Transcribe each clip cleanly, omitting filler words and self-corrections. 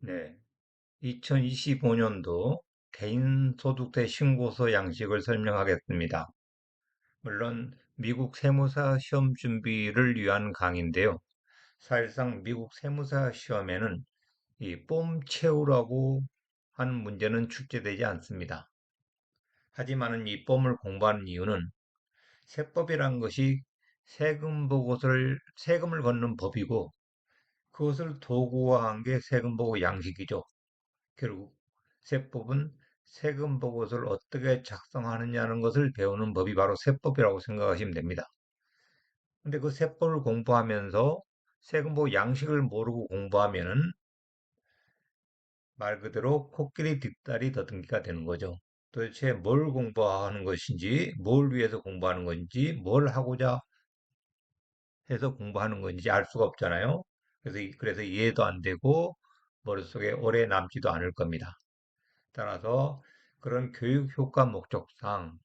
네. 2025년도 개인소득세 신고서 양식을 설명하겠습니다. 물론 미국 세무사 시험 준비를 위한 강의인데요. 사실상 미국 세무사 시험에는 이 폼 채우라고 하는 문제는 출제되지 않습니다. 하지만은 이 폼을 공부하는 이유는 세법이란 것이 세금을 걷는 법이고 그것을 도구화한 게 세금 보고 양식이죠. 결국 세법은 세금 보고서를 어떻게 작성하느냐는 것을 배우는 법이 바로 세법이라고 생각하시면 됩니다. 근데 그 세법을 공부하면서 세금 보고 양식을 모르고 공부하면은 말 그대로 코끼리 뒷다리 더듬기가 되는 거죠. 도대체 뭘 공부하는 것인지, 뭘 위해서 공부하는 건지, 뭘 하고자 해서 공부하는 건지 알 수가 없잖아요. 그래서 이해도 안 되고 머릿속에 오래 남지도 않을 겁니다. 따라서 그런 교육 효과 목적상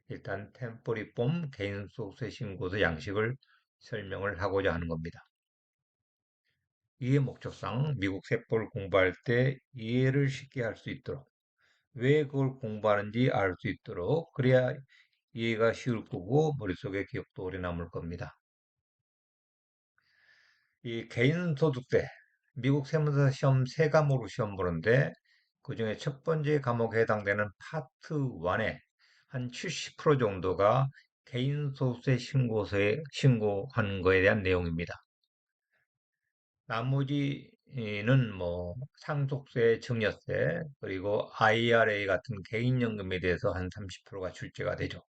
일단 템포리폼 개인소득세 신고서 양식을 설명을 하고자 하는 겁니다. 이해 목적상 미국 세법을 공부할 때 이해를 쉽게 할 수 있도록 왜 그걸 공부하는지 알 수 있도록 그래야 이해가 쉬울 거고 머릿속에 기억도 오래 남을 겁니다. 이 개인소득세 미국 세무사 시험 세 과목으로 시험 보는데 그중에 첫 번째 과목에 해당되는 파트 1에 한 70% 정도가 개인소득세 신고하는 거에 대한 내용입니다. 나머지는 뭐 상속세, 증여세, 그리고 IRA 같은 개인연금에 대해서 한 30%가 출제가 되죠.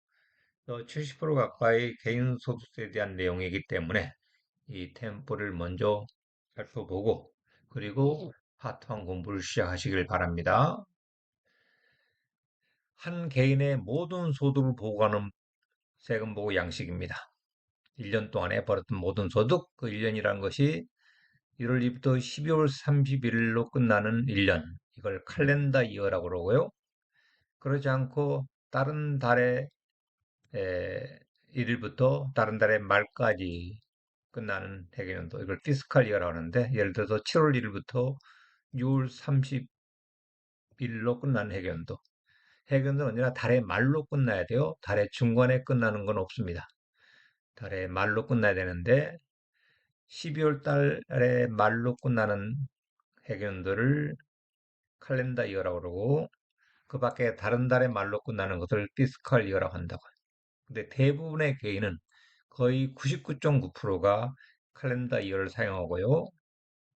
70% 가까이 개인소득세에 대한 내용이기 때문에 이 템포를 먼저 살펴보고 그리고 파트 1 공부를 시작하시길 바랍니다. 한 개인의 모든 소득을 보고하는 세금 보고 양식입니다. 1년 동안에 벌었던 모든 소득, 그 1년이라는 것이 1월 2일부터 12월 31일로 끝나는 1년, 이걸 칼렌더 이어라고 그러고요. 그러지 않고 다른 달의 1일부터 다른 달의 말까지 끝나는 해계년도, 이걸 피스칼 이어라고 하는데 예를 들어서 7월 1일부터 6월 30일로 끝나는 해계년도. 해계년도는 언제나 달의 말로 끝나야 돼요. 달의 중간에 끝나는 건 없습니다. 달의 말로 끝나야 되는데 12월 달의 말로 끝나는 해견들을 칼렌더 이어라고 그러고 그 밖에 다른 달의 말로 끝나는 것을 피스칼 이어라고 한다고요. 근데 대부분의 개인은 거의 99.9%가 칼렌더 이어를 사용하고요.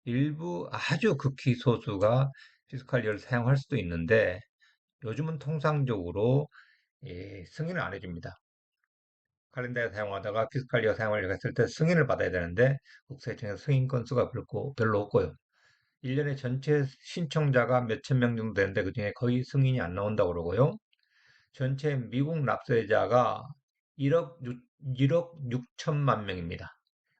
일부 아주 극히 소수가 피스칼 이어를 사용할 수도 있는데 요즘은 통상적으로 승인을 안 해줍니다. 칼렌더에 사용하다가 피스칼 이어 사용하려고 했을 때 승인을 받아야 되는데 국세청에서 승인 건수가 별로 없고요. 1년에 전체 신청자가 몇천 명 정도 되는데 그중에 거의 승인이 안 나온다고 그러고요. 전체 미국 납세자가 1억 6천만 명입니다.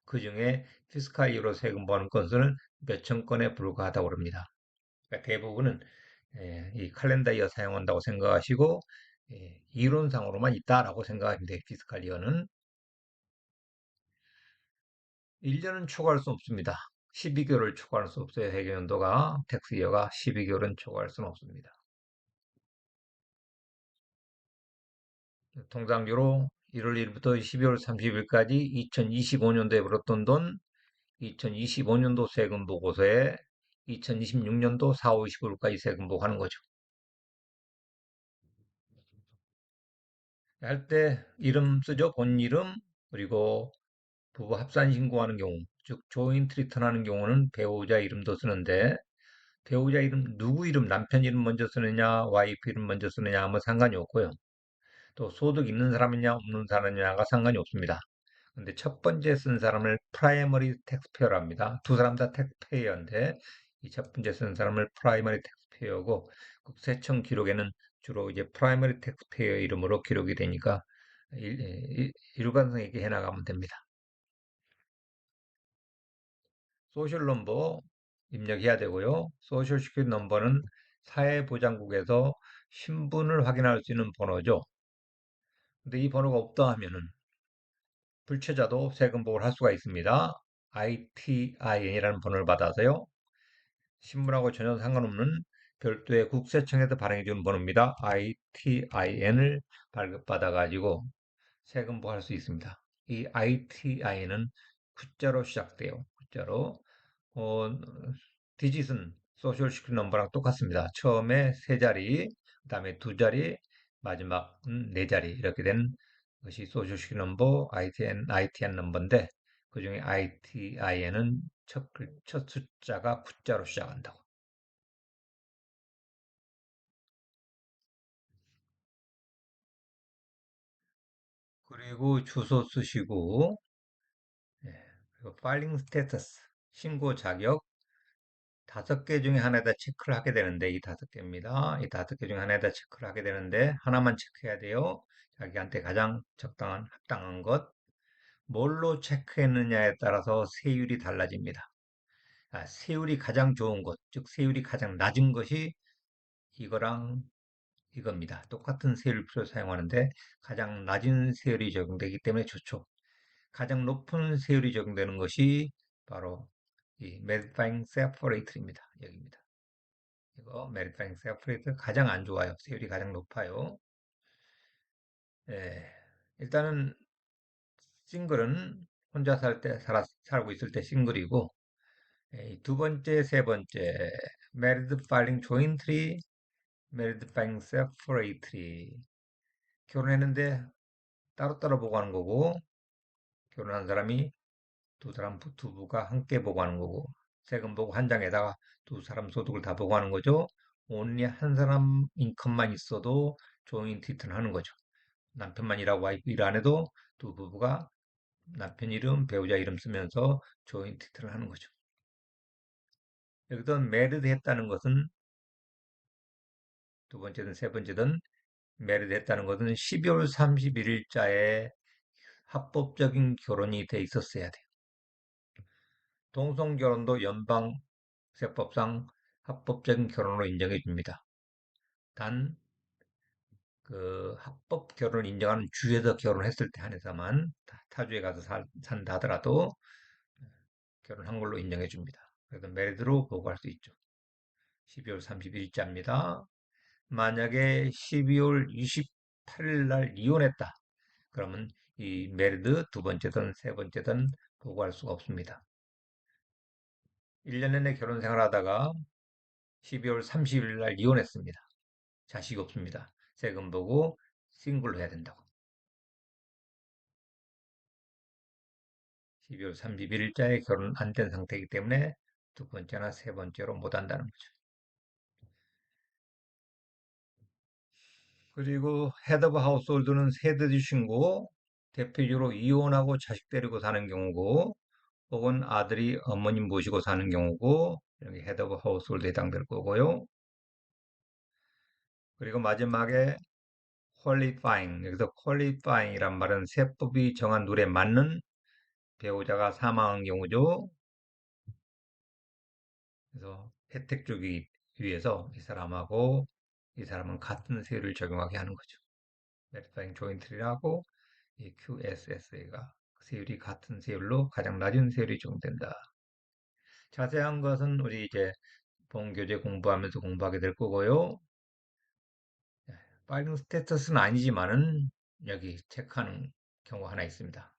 그중에 피스칼 이어로 세금 버는 건수는 몇천 건에 불과하다고 합니다. 그러니까 대부분은 이 칼렌더 이어 사용한다고 생각하시고 이론상으로만 있다라고 생각하시면 돼요. 피스칼 이어는 1년은 초과할 수 없습니다. 12개월을 초과할 수 없어요. 회계연도가 텍스 이어가 12개월은 초과할 수는 없습니다. 통상적으로 1월 1일부터 12월 30일까지 2025년도에 벌었던 돈, 2025년도 세금 보고서에 2026년도 4월 25일까지 세금 보고하는 거죠. 할 때 이름 쓰죠. 본 이름, 그리고 부부 합산 신고하는 경우, 즉 조인트 리턴하는 경우는 배우자 이름도 쓰는데 배우자 이름, 누구 이름, 남편 이름 먼저 쓰느냐, 와이프 이름 먼저 쓰느냐 하면 상관이 없고요. 또 소득 있는 사람이냐, 없는 사람이냐가 상관이 없습니다. 근데 첫 번째 쓴 사람을 프라이머리 텍스페어로 합니다. 두 사람 다 텍스페어인데 이 첫 번째 쓴 사람을 프라이머리 텍스페어고 국세청 기록에는 주로 이제 프라이머리 텍스페어 이름으로 기록이 되니까 일관성 있게 해나가면 됩니다. 소셜 넘버 입력해야 되고요. 소셜 시큐리티 넘버는 사회보장국에서 신분을 확인할 수 있는 번호죠. 근데 이 번호가 없다 하면은 불체자도 세금 보고를 할 수가 있습니다. ITIN이라는 번호를 받아서요. 신분하고 전혀 상관없는 별도의 국세청에서 발행해주는 번호입니다. ITIN을 발급받아가지고 세금보할 수 있습니다. 이 ITIN은 구자로 시작돼요. 구자로. 어, 디짓은 소셜 시큐리티 넘버랑 똑같습니다. 처음에 세 자리, 그다음에 두 자리, 마지막은 네 자리 이렇게 된 것이 소셜 시큐리티 넘버, ITN 넘버인데 그중에 ITIN은 첫 숫자가 구자로 시작한다고. 그리고 주소 쓰시고, 예, 그리고 파일링 스테이터스, 신고 자격, 다섯 개 중에 하나에다 체크를 하게 되는데, 이 다섯 개입니다. 이 다섯 개 중에 하나에다 체크를 하게 되는데, 하나만 체크해야 돼요. 자기한테 가장 적당한, 합당한 것. 뭘로 체크했느냐에 따라서 세율이 달라집니다. 세율이 가장 좋은 것, 즉 세율이 가장 낮은 것이 이거랑 이겁니다. 똑같은 세율표를 사용하는데 가장 낮은 세율이 적용되기 때문에 좋죠. 가장 높은 세율이 적용되는 것이 바로 이 Modifying Separator입니다. 여기입니다. 이거 Modifying Separator 가장 안 좋아요. 세율이 가장 높아요. 예, 일단은 싱글은 혼자 살고 있을 때 싱글이고, 두 번째, 세 번째, Married Filing Jointly, Married Filing Separately. 결혼했는데 따로따로 보고하는 거고, 결혼한 사람이 두 부가 함께 보고하는 거고, 세금 보고 한 장에다가 두 사람 소득을 다 보고하는 거죠. 온리 한 사람 인컴만 있어도 조인트 리턴 하는 거죠. 남편만 일하고 와이프 일 안 해도 두 부부가 남편 이름, 배우자 이름 쓰면서 조인트 리턴을 하는 거죠. 여기서 메리드 했다는 것은 두 번째든 세 번째든 메리드 했다는 것은 12월 31일자에 합법적인 결혼이 돼 있었어야 돼요. 동성결혼도 연방세법상 합법적인 결혼으로 인정해 줍니다. 단, 그 합법 결혼을 인정하는 주에서 결혼했을 때 한해서만 타주에 가서 산다 하더라도 결혼한 걸로 인정해 줍니다. 그래서 메리드로 보고할 수 있죠. 12월 31일자입니다. 만약에 12월 28일 날 이혼했다. 그러면 이 메리드 두 번째든 세 번째든 보고할 수가 없습니다. 1년 내내 결혼 생활하다가 12월 30일 날 이혼했습니다. 자식이 없습니다. 세금 보고 싱글로 해야 된다고. 12월 31일자에 결혼 안 된 상태이기 때문에 두 번째나 세 번째로 못 한다는 거죠. 그리고 헤드 오브 하우스홀드는 세대주 신고, 대표적으로 이혼하고 자식 데리고 사는 경우고, 혹은 아들이 어머님 모시고 사는 경우고, 여기 헤드 오브 하우스홀드에 해당될 거고요. 그리고 마지막에 qualifying, 여기서 qualifying이란 말은 세법이 정한 룰에 맞는 배우자가 사망한 경우죠. 그래서 혜택 주기 위해서 이 사람은 같은 세율을 적용하게 하는 거죠. Verifying Jointly라고 이 QSSA가 세율이 같은 세율로 가장 낮은 세율이 적용된다. 자세한 것은 우리 이제 본교재 공부하면서 공부하게 될 거고요. 파일링 스테이터스는 아니지만은 여기 체크하는 경우 하나 있습니다.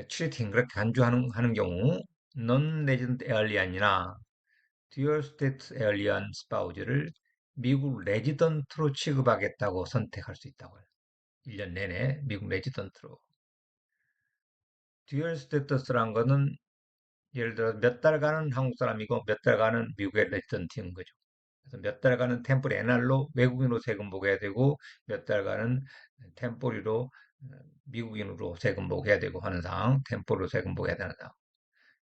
취팅 그렇게 간주하는 경우 non-resident alien이나 dual state alien spouse를 미국 레지던트로 취급하겠다고 선택할 수 있다고요. 1년 내내 미국 레지던트로. 듀얼 스테이터스란 거는 예를 들어 몇 달간은 한국 사람이고 몇 달간은 미국의 레지던트인 거죠. 그래서 몇 달간은 템포리 NR로 외국인으로 세금 보게 해야 되고 몇 달간은 템포리로 미국인으로 세금 보게 해야 되고 하는 상황, 템포리로 세금 보게 해야 되는 상황.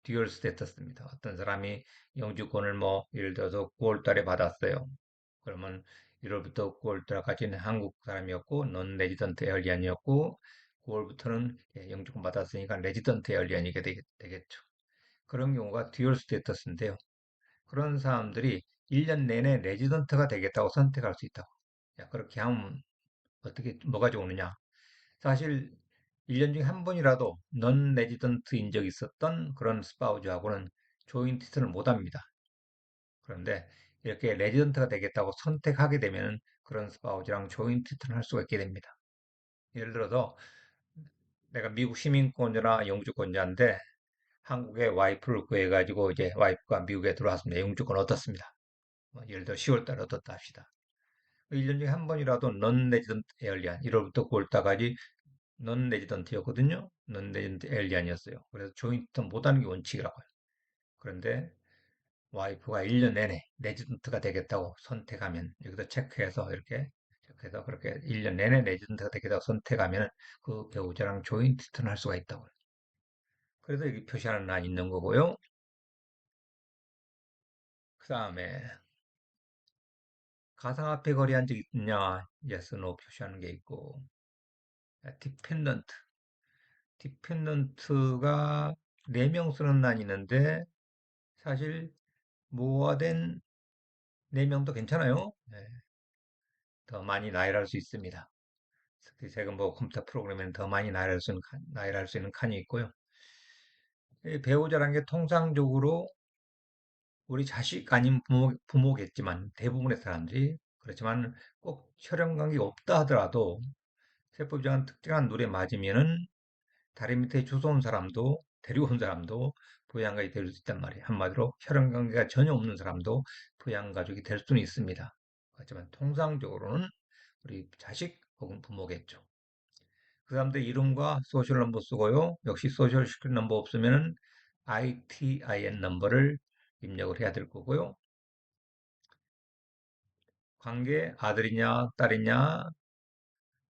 듀얼 스테이터스입니다. 어떤 사람이 영주권을 뭐 예를 들어서 9월 달에 받았어요. 그러면 1월부터 9월달까지는 한국 사람이었고 넌 레지던트 에얼리언이었고 9월부터는 영주권 받았으니까 레지던트 에얼리언이게 되겠죠. 그런 경우가 듀얼 스테이터스인데요. 그런 사람들이 1년 내내 레지던트가 되겠다고 선택할 수 있다고. 야, 그렇게 하면 어떻게 뭐가 좋으느냐? 사실 1년 중에 한 번이라도 넌 레지던트인 적이 있었던 그런 스파우즈하고는 조인트 히트를 못 합니다. 그런데 이렇게 레지던트가 되겠다고 선택하게 되면 그런 스파우즈랑 조인트 히트를 할 수가 있게 됩니다. 예를 들어서 내가 미국 시민권자나 영주권자인데 한국에 와이프를 구해가지고 이제 와이프가 미국에 들어왔습니다. 영주권 얻었습니다. 뭐 예를 들어 10월 달에 얻었다 합시다. 1년 중에 한 번이라도 넌 레지던트 에얼리안 1월부터 9월달까지 넌 레지던트였거든요. 넌 레지던트 에얼리안이었어요. 그래서 조인트 못하는 게 원칙이라고요. 그런데 와이프가 1년 내내 레지던트가 되겠다고 선택하면 여기서 체크해서 이렇게 체크해서 그렇게 1년 내내 레지던트가 되겠다고 선택하면 그 배우자랑 조인트를 할 수가 있다고요. 그래서 여기 표시하는 란이 있는 거고요. 그 다음에 가상화폐 거래한 적 있냐? yes, no 표시하는 게 있고 디펜던트 디펜던트가 4명 쓰는 란이 있는데 사실 모아된 4명도 괜찮아요. 네, 더 많이 나열할 수 있습니다. 특히 제가 뭐 컴퓨터 프로그램에는 더 많이 나열할 수 있는 칸이 있고요. 이 배우자라는 게 통상적으로 우리 자식 아닌 부모겠지만 대부분의 사람들이 그렇지만 꼭 혈연 관계가 없다 하더라도 세법적인 특정한 룰에 맞으면은 다리 밑에 주워온 사람도 데리고 온 사람도 부양가족이 될 수 있단 말이에요. 한마디로 혈연 관계가 전혀 없는 사람도 부양가족이 될 수는 있습니다. 하지만 통상적으로는 우리 자식 혹은 부모겠죠. 그 사람들 이름과 소셜 넘버 쓰고요. 역시 소셜 시큐리티 넘버 없으면은 ITIN 넘버를 입력을 해야 될 거고요. 관계 아들이냐 딸이냐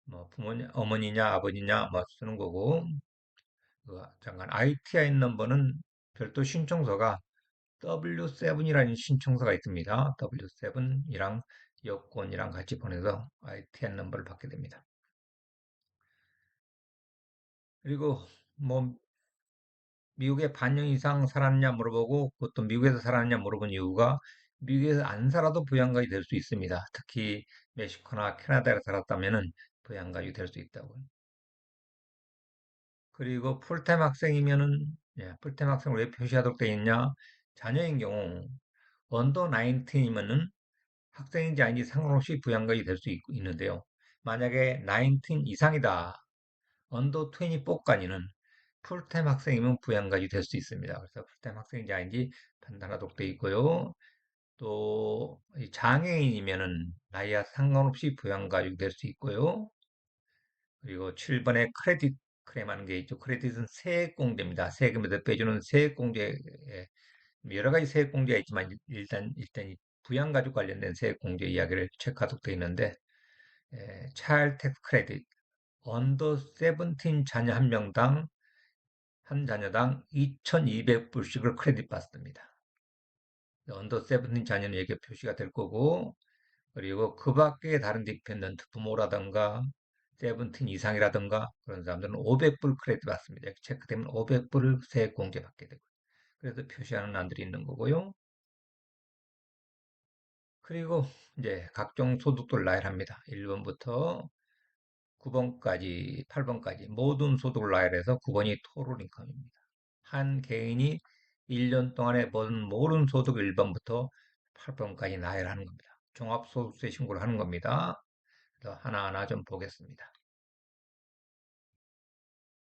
뭐 부모냐 어머니냐 아버지냐 뭐 쓰는 거고 잠깐 ITIN 넘버는 별도 신청서가 W7이라는 신청서가 있습니다. W7이랑 여권이랑 같이 보내서 ITN 넘버를 받게 됩니다. 그리고 뭐 미국에 반년 이상 살았냐 물어보고 그것도 미국에서 살았냐 물어본 이유가 미국에서 안 살아도 부양가족이 될 수 있습니다. 특히 멕시코나 캐나다에 살았다면은 부양가족이 될 수 있다고요. 그리고 풀타임 학생이면은 풀타임 학생을 왜 표시하도록 되어 있냐? 자녀인 경우 언더 19이면은 학생인지 아닌지 상관없이 부양가족이 될 수 있는데요. 만약에 19 이상이다. 언더 24까지는 풀타임 학생이면 부양가족이 될 수 있습니다. 그래서 풀타임 학생인지 아닌지 판단하도록 되어 있고요. 또 장애인이면은 나이와 상관없이 부양가족이 될 수 있고요. 그리고 7번에 크레딧 크레임하는 게 있죠. 크레딧은 세액공제입니다. 세금에서 빼주는 세액공제, 여러 가지 세액공제가 있지만 일단 이 부양가족 관련된 세액공제 이야기를 체크하도록 되어 있는데 차일드 텍스 크레딧 언더 17 자녀 한 명당 한 자녀당 2,200불씩을 크레딧 받습니다. 언더 17 자녀는 여기에 표시가 될 거고 그리고 그 밖에 다른 디펜던트 부모라든가 17 이상이라든가 그런 사람들은 500불 크레딧 받습니다. 이렇게 체크되면 500불을 세액공제 받게 되고 그래서 표시하는 란들이 있는 거고요. 그리고 이제 각종 소득도를 나열합니다. 1번부터 9번까지, 8번까지 모든 소득을 나열해서 9번이 토tal 인컴입니다. 한 개인이 1년 동안에 번 모든 소득 1번부터 8번까지 나열하는 겁니다. 종합소득세 신고를 하는 겁니다. 그래서 하나하나 좀 보겠습니다.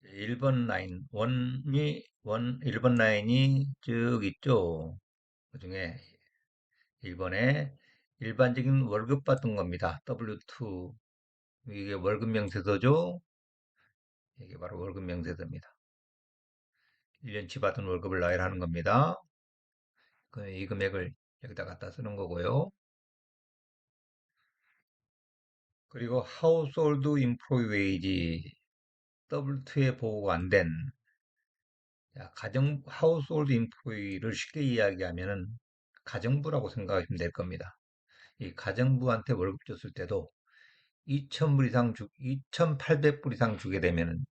1번 라인, 1번 라인이 쭉 있죠. 그 중에 1번에 일반적인 월급 받던 겁니다. W2. 이게 월급 명세서죠. 이게 바로 월급 명세서입니다. 1년치 받은 월급을 나열하는 겁니다. 이 금액을 여기다 갖다 쓰는 거고요. 그리고 household employee wage W2에 보고가 안 된 가정 household employee를 쉽게 이야기하면은 가정부라고 생각하시면 될 겁니다. 이 가정부한테 월급 줬을 때도 2,000불 이상 2,800불 이상 주게 되면은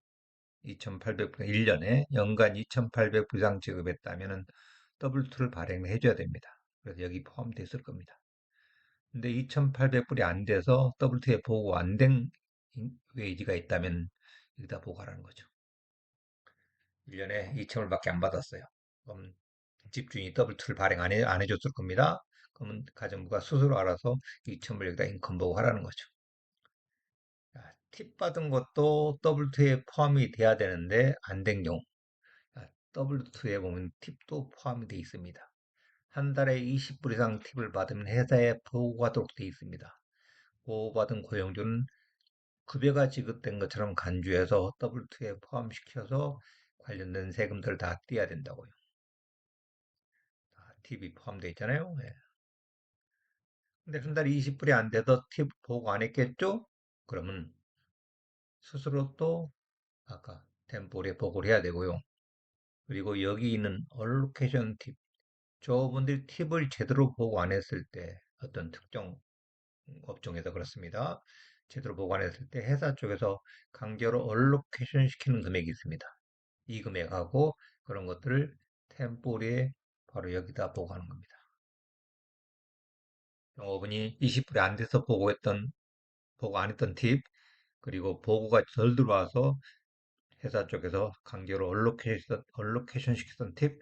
2,800불 1년에 연간 2,800불 이상 지급했다면은 W2를 발행해 줘야 됩니다. 그래서 여기 포함되어 있을 겁니다. 근데 2,800불이 안 돼서 WT에 보고 안 된 웨이지가 있다면 여기다 보고하라는 거죠. 1년에 2,000불밖에 안 받았어요. 그럼 집주인이 W2를 발행 안 해줬을 겁니다. 그러면 가정부가 스스로 알아서 이첨을 여기다 인컴 보고하라는 거죠. 자, 팁 받은 것도 W2에 포함이 돼야 되는데 안 된 경우 W2에 보면 팁도 포함이 되어 있습니다. 한 달에 20불 이상 팁을 받으면 회사에 보고하도록 되어 있습니다. 보호받은 고용주는 급여가 지급된 것처럼 간주해서 W2에 포함시켜서 관련된 세금들을 다 떼야 된다고요. 팁이 포함되어 있잖아요. 예. 근데 한 달에 20불이 안 돼도 팁 보고 안 했겠죠? 그러면 스스로 또 아까 템포리에 보고를 해야 되고요. 그리고 여기 있는 얼로케이션 팁. 저분들이 팁을 제대로 보고 안 했을 때 어떤 특정 업종에서 그렇습니다. 제대로 보고 안 했을 때 회사 쪽에서 강제로 얼로케이션 시키는 금액이 있습니다. 이 금액하고 그런 것들을 템포리에 바로 여기다 보고하는 겁니다. 영업원이 20불이 안 돼서 보고 안 했던 팁, 그리고 보고가 덜 들어와서 회사 쪽에서 강제로 얼로케이션 시켰던 팁,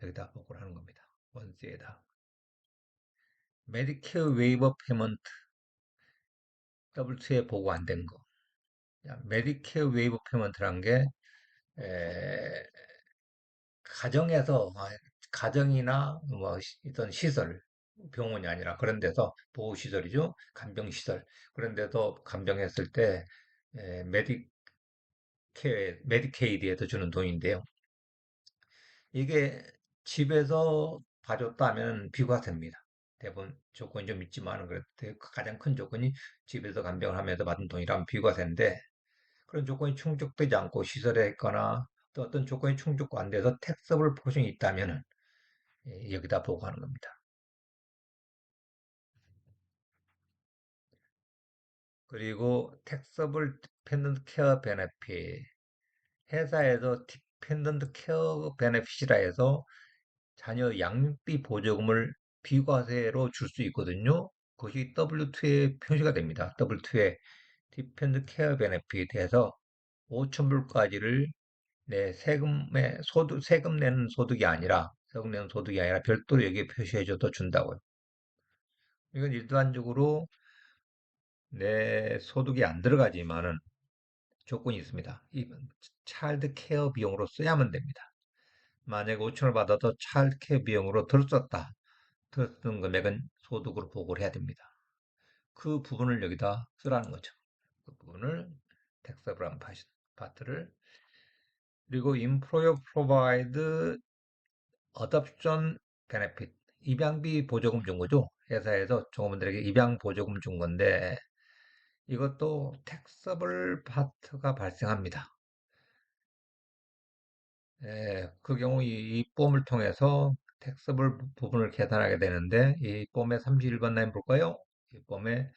여기다 보고를 하는 겁니다. 원스에다. 메디케어 웨이버 페먼트, W2에 보고 안 된 거. 메디케어 웨이브 페먼트란 게 가정에서 가정이나 뭐 어떤 시설 병원이 아니라 그런 데서 보호시설이죠. 간병시설 그런 데서 간병했을 때 메디케이드에서 주는 돈인데요. 이게 집에서 봐줬다면 비과세입니다. 대부분 조건이 좀 있지만 그래도 가장 큰 조건이 집에서 간병을 하면서 받은 돈이라면 비과세인데 그런 조건이 충족되지 않고 시설에 있거나 또 어떤 조건이 충족 안 돼서 택서블 포션이 있다면 여기다 보고하는 겁니다. 그리고 택서블 디펜던트 케어 베네핏 회사에서 디펜던트 케어 베네핏이라 해서 자녀 양육비 보조금을 비과세로 줄 수 있거든요. 그것이 W2에 표시가 됩니다. W2에 디펜던트 케어 베네핏에서 5,000불까지를 내 세금 내는 소득이 아니라, 세금 내는 소득이 아니라 별도로 여기에 표시해줘도 준다고요. 이건 일반적으로 내 소득이 안 들어가지만은 조건이 있습니다. 이 차일드 케어 비용으로 써야만 됩니다. 만약에 5천을 받아도 차일드 케어 비용으로 덜 썼다. 덜 쓴 금액은 소득으로 보고를 해야 됩니다. 그 부분을 여기다 쓰라는 거죠. 그 부분을 텍스블한 파트를 그리고 employer provide 어답션 베네핏 입양비 보조금 준 거죠. 회사에서 종업원들에게 입양 보조금 준 건데 이것도 택서블 파트가 발생합니다. 그 경우 이 폼을 통해서 택서블 부분을 계산하게 되는데 이 폼의 31번 라인 볼까요? 이 폼의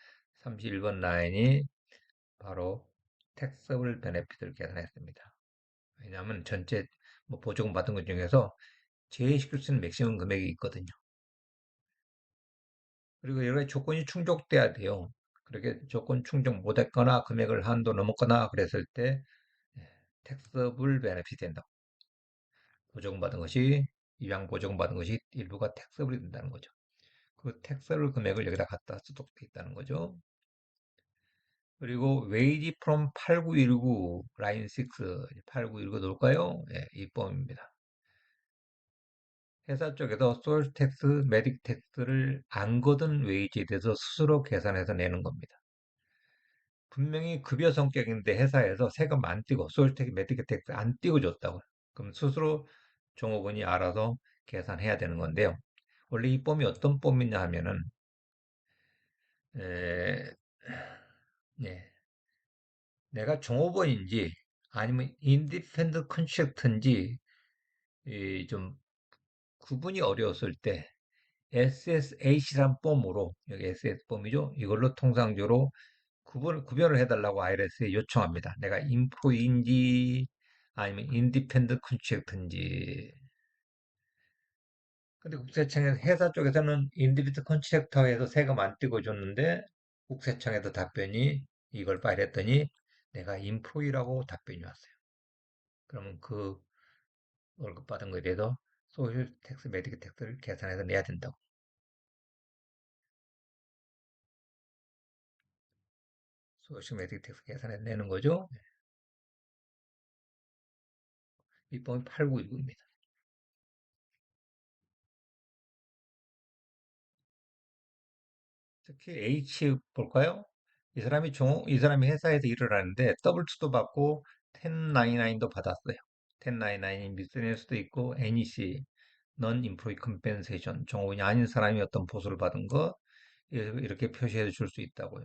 31번 라인이 바로 택서블 베네핏을 계산했습니다. 왜냐하면 전체 뭐 보조금 받은 것 중에서 제외시킬 수 있는 맥시멈 금액이 있거든요. 그리고 여러 가지 조건이 충족돼야 돼요. 그렇게 조건 충족 못했거나 금액을 한도 넘었거나 그랬을 때 텍스블 베네핏이 된다. 보조금 받은 것이 입양 보조금 받은 것이 일부가 텍스블이 된다는 거죠. 그 텍스블 금액을 여기다 갖다 쓰도록 돼 있다는 거죠. 그리고 웨이지 프롬 8919 라인 6 8919 놓을까요? 이 폼입니다. 회사 쪽에서 소스 텍스, 메딕 텍스를 안 거둔 웨이지에 대해서 스스로 계산해서 내는 겁니다. 분명히 급여 성격인데 회사에서 세금 안 떼고 소셜택, 매트릭텍스 안 떼고 줬다고요. 그럼 스스로 종업원이 알아서 계산해야 되는 건데요. 원래 이 폼이 어떤 폼이냐 하면은 에, 네, 내가 종업원인지 아니면 인디펜던트 컨트랙터인지 좀 구분이 어려웠을 때 SSH란 폼으로 여기 SS 폼이죠. 이걸로 통상적으로 구별을 해달라고 IRS에 요청합니다. 내가 인프로인지 아니면 인디펜던트 컨트랙터인지. 근데 국세청에서 회사 쪽에서는 인디펜던트 컨트랙터에서 세금 안 떼고 줬는데 국세청에서 답변이 이걸 파일했더니 내가 인프로이라고 답변이 왔어요. 그러면 그 월급 받은 거에 대해서 소셜 텍스, 메디컬 텍스를 계산해서 내야 된다고. 소셜 메디컬 텍스 계산해서 내는 거죠. 밑범위 8919입니다. 특히 H 볼까요? 이 사람이 회사에서 일을 하는데 W2도 받고 1099도 받았어요. 1099이 미스낼 수도 있고 NEC, Non-Employee Compensation, 종업원이 아닌 사람이 어떤 보수를 받은 거 이렇게 표시해 줄 수 있다고요.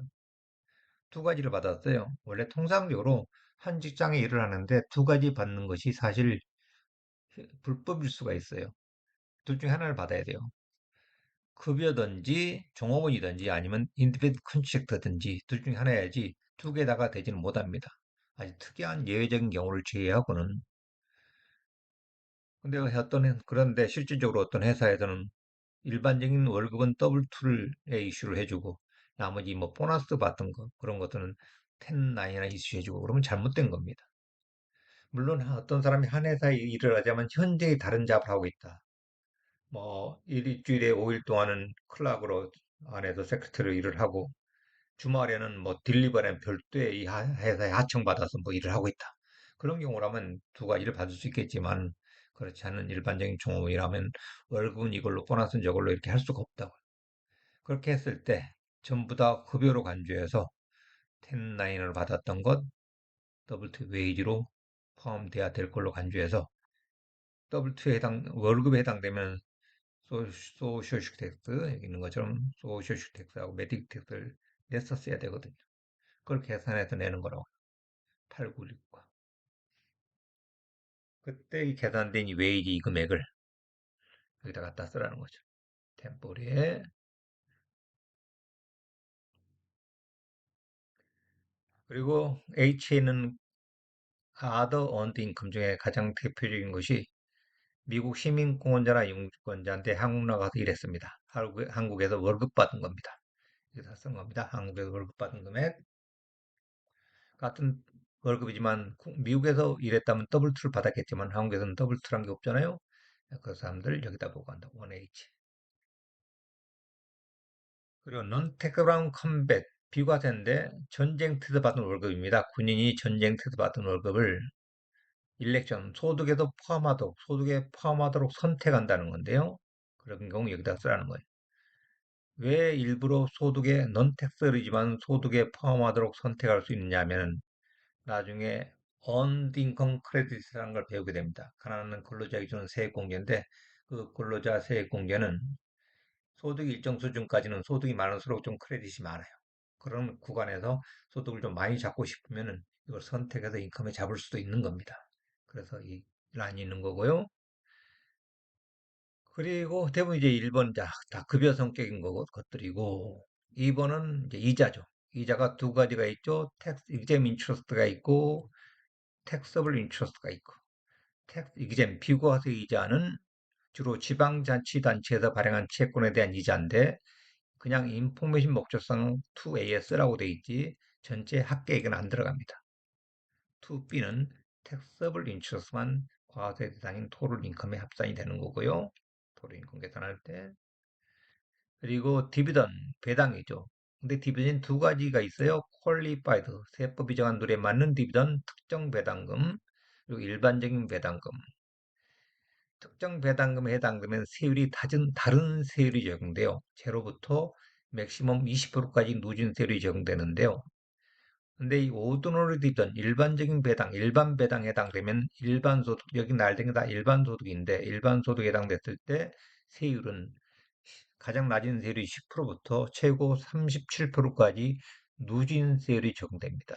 두 가지를 받았어요. 원래 통상적으로 한 직장에 일을 하는데 두 가지 받는 것이 사실 불법일 수가 있어요. 둘 중에 하나를 받아야 돼요. 급여든지 종업원이든지 아니면 인디펜던트 컨트랙터든지 둘 중에 하나야지 두 개다가 되지는 못합니다. 아주 특이한 예외적인 경우를 제외하고는. 그런데 실질적으로 어떤 회사에서는 일반적인 월급은 더블2를 이슈를 해주고 나머지 뭐 보너스 받던 거 그런 것들은 1099나 이슈해주고 그러면 잘못된 겁니다. 물론 어떤 사람이 한 회사에 일을 하자면 현재의 다른 잡을 하고 있다. 뭐 일주일에 5일 동안은 클락으로 안에서 세크터리로 일을 하고 주말에는 뭐 딜리버리는 별도의 이 회사에 하청받아서 뭐 일을 하고 있다. 그런 경우라면 두 가지를 받을 수 있겠지만 그렇지 않은 일반적인 종업원이라면 월급은 이걸로 보너스는 저걸로 이렇게 할 수가 없다고. 그렇게 했을 때 전부 다 급여로 간주해서 1099을 받았던 것 더블2 웨이지로 포함돼야 될 걸로 간주해서 더블2에 월급에 해당되면 소셜 텍스 여기 있는 것처럼 소셜 텍스하고 메딕 텍스를 냈었어야 되거든요. 그걸 계산해서 내는 거라고. 896과. 그때 이 계산된 이 웨이지 이 금액을 여기다 갖다 쓰라는 거죠. 템포리에. 그리고 HA는 other earned income 중에 가장 대표적인 것이 미국 시민공헌자나 영주권자한테 한국 나가서 일했습니다. 한국에서 월급 받은 겁니다. 여기다 쓴 겁니다. 한국에서 월급 받은 금액 같은 월급이지만 미국에서 일했다면 더블2를 받았겠지만 한국에서는 더블2란 게 없잖아요. 그 사람들 여기다 보고한다. 1H. 그리고 non-taxable combat 비과세인데 전쟁터에서 받은 월급입니다. 군인이 전쟁터에서 받은 월급을 일렉션 소득에 포함하도록 선택한다는 건데요. 그런 경우 여기다 쓰라는 거예요. 왜 일부러 소득에 non-taxable이지만 소득에 포함하도록 선택할 수 있느냐면 나중에 earned income credit이라는 걸 배우게 됩니다. 가난한 근로자에게 주는 세액공제인데 그 근로자 세액공제는 소득이 일정 수준까지는 소득이 많을수록 좀 크레딧이 많아요. 그런 구간에서 소득을 좀 많이 잡고 싶으면은 이걸 선택해서 인컴에 잡을 수도 있는 겁니다. 그래서 이 란이 있는 거고요. 그리고 대부분 이제 1번 다 급여 성격인 것들이고 2번은 이제 이자죠. 이자가 두 가지가 있죠. 텍스 익잼 인트러스트가 있고 텍서블 인트러스트가 있고 텍스 익잼 비과세 이자는 주로 지방자치단체에서 발행한 채권에 대한 이자인데 그냥 인포메이션 목적성 2AS라고 돼 있지 전체 합계액은 안 들어갑니다. 2B는 taxable interest만 과세 대상인 토tal 인컴에 합산이 되는 거고요. 토tal 인컴 계산할 때. 그리고 디비던 배당이죠. 근데 디비전이 두 가지가 있어요. qualified 세법이 정한 룰에 맞는 디비던 특정 배당금 그리고 일반적인 배당금. 특정 배당금에 해당되면 세율이 다른 세율이 적용돼요. 제로부터 맥시멈 20%까지 누진 세율이 적용되는데요. 근데 이 오드너리 디비던 일반적인 배당, 일반 배당에 해당되면 일반 소득, 여기 날된 게 다 일반 소득인데 일반 소득에 해당됐을 때 세율은 가장 낮은 세율이 10%부터 최고 37%까지 누진 세율이 적용됩니다.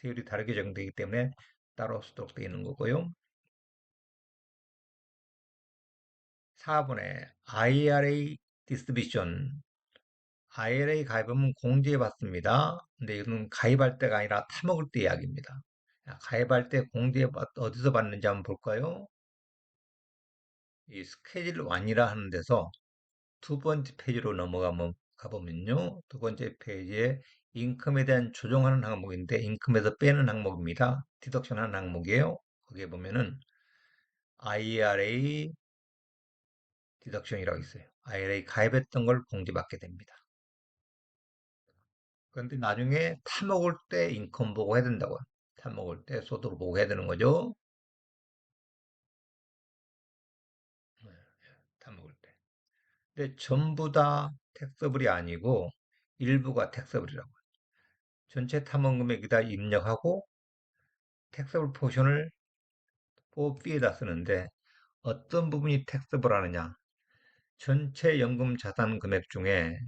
세율이 다르게 적용되기 때문에 따로 수록되어 있는 거고요. 4번에 IRA 디스트리뷰션 IRA 가입하면 공제받습니다. 근데 이거는 가입할 때가 아니라 타먹을 때 이야기입니다. 가입할 때 어디서 받는지 한번 볼까요? 이 스케줄 1이라 하는 데서 두 번째 페이지로 가보면요. 두 번째 페이지에 인컴에 대한 조정하는 항목인데 인컴에서 빼는 항목입니다. 디덕션 하는 항목이에요. 거기에 보면은 IRA 디덕션이라고 있어요. IRA 가입했던 걸 공제받게 됩니다. 그런데 나중에 타먹을 때 인컴 보고 해야 된다고요. 타먹을 때 소득을 보고 해야 되는 거죠. 네, 타먹을 때. 근데 전부 다 텍서블이 아니고 일부가 텍서블이라고. 전체 탐험 금액에다 입력하고 텍서블 포션을 뽀삐에다 쓰는데 어떤 부분이 텍서블 하느냐? 전체 연금 자산 금액 중에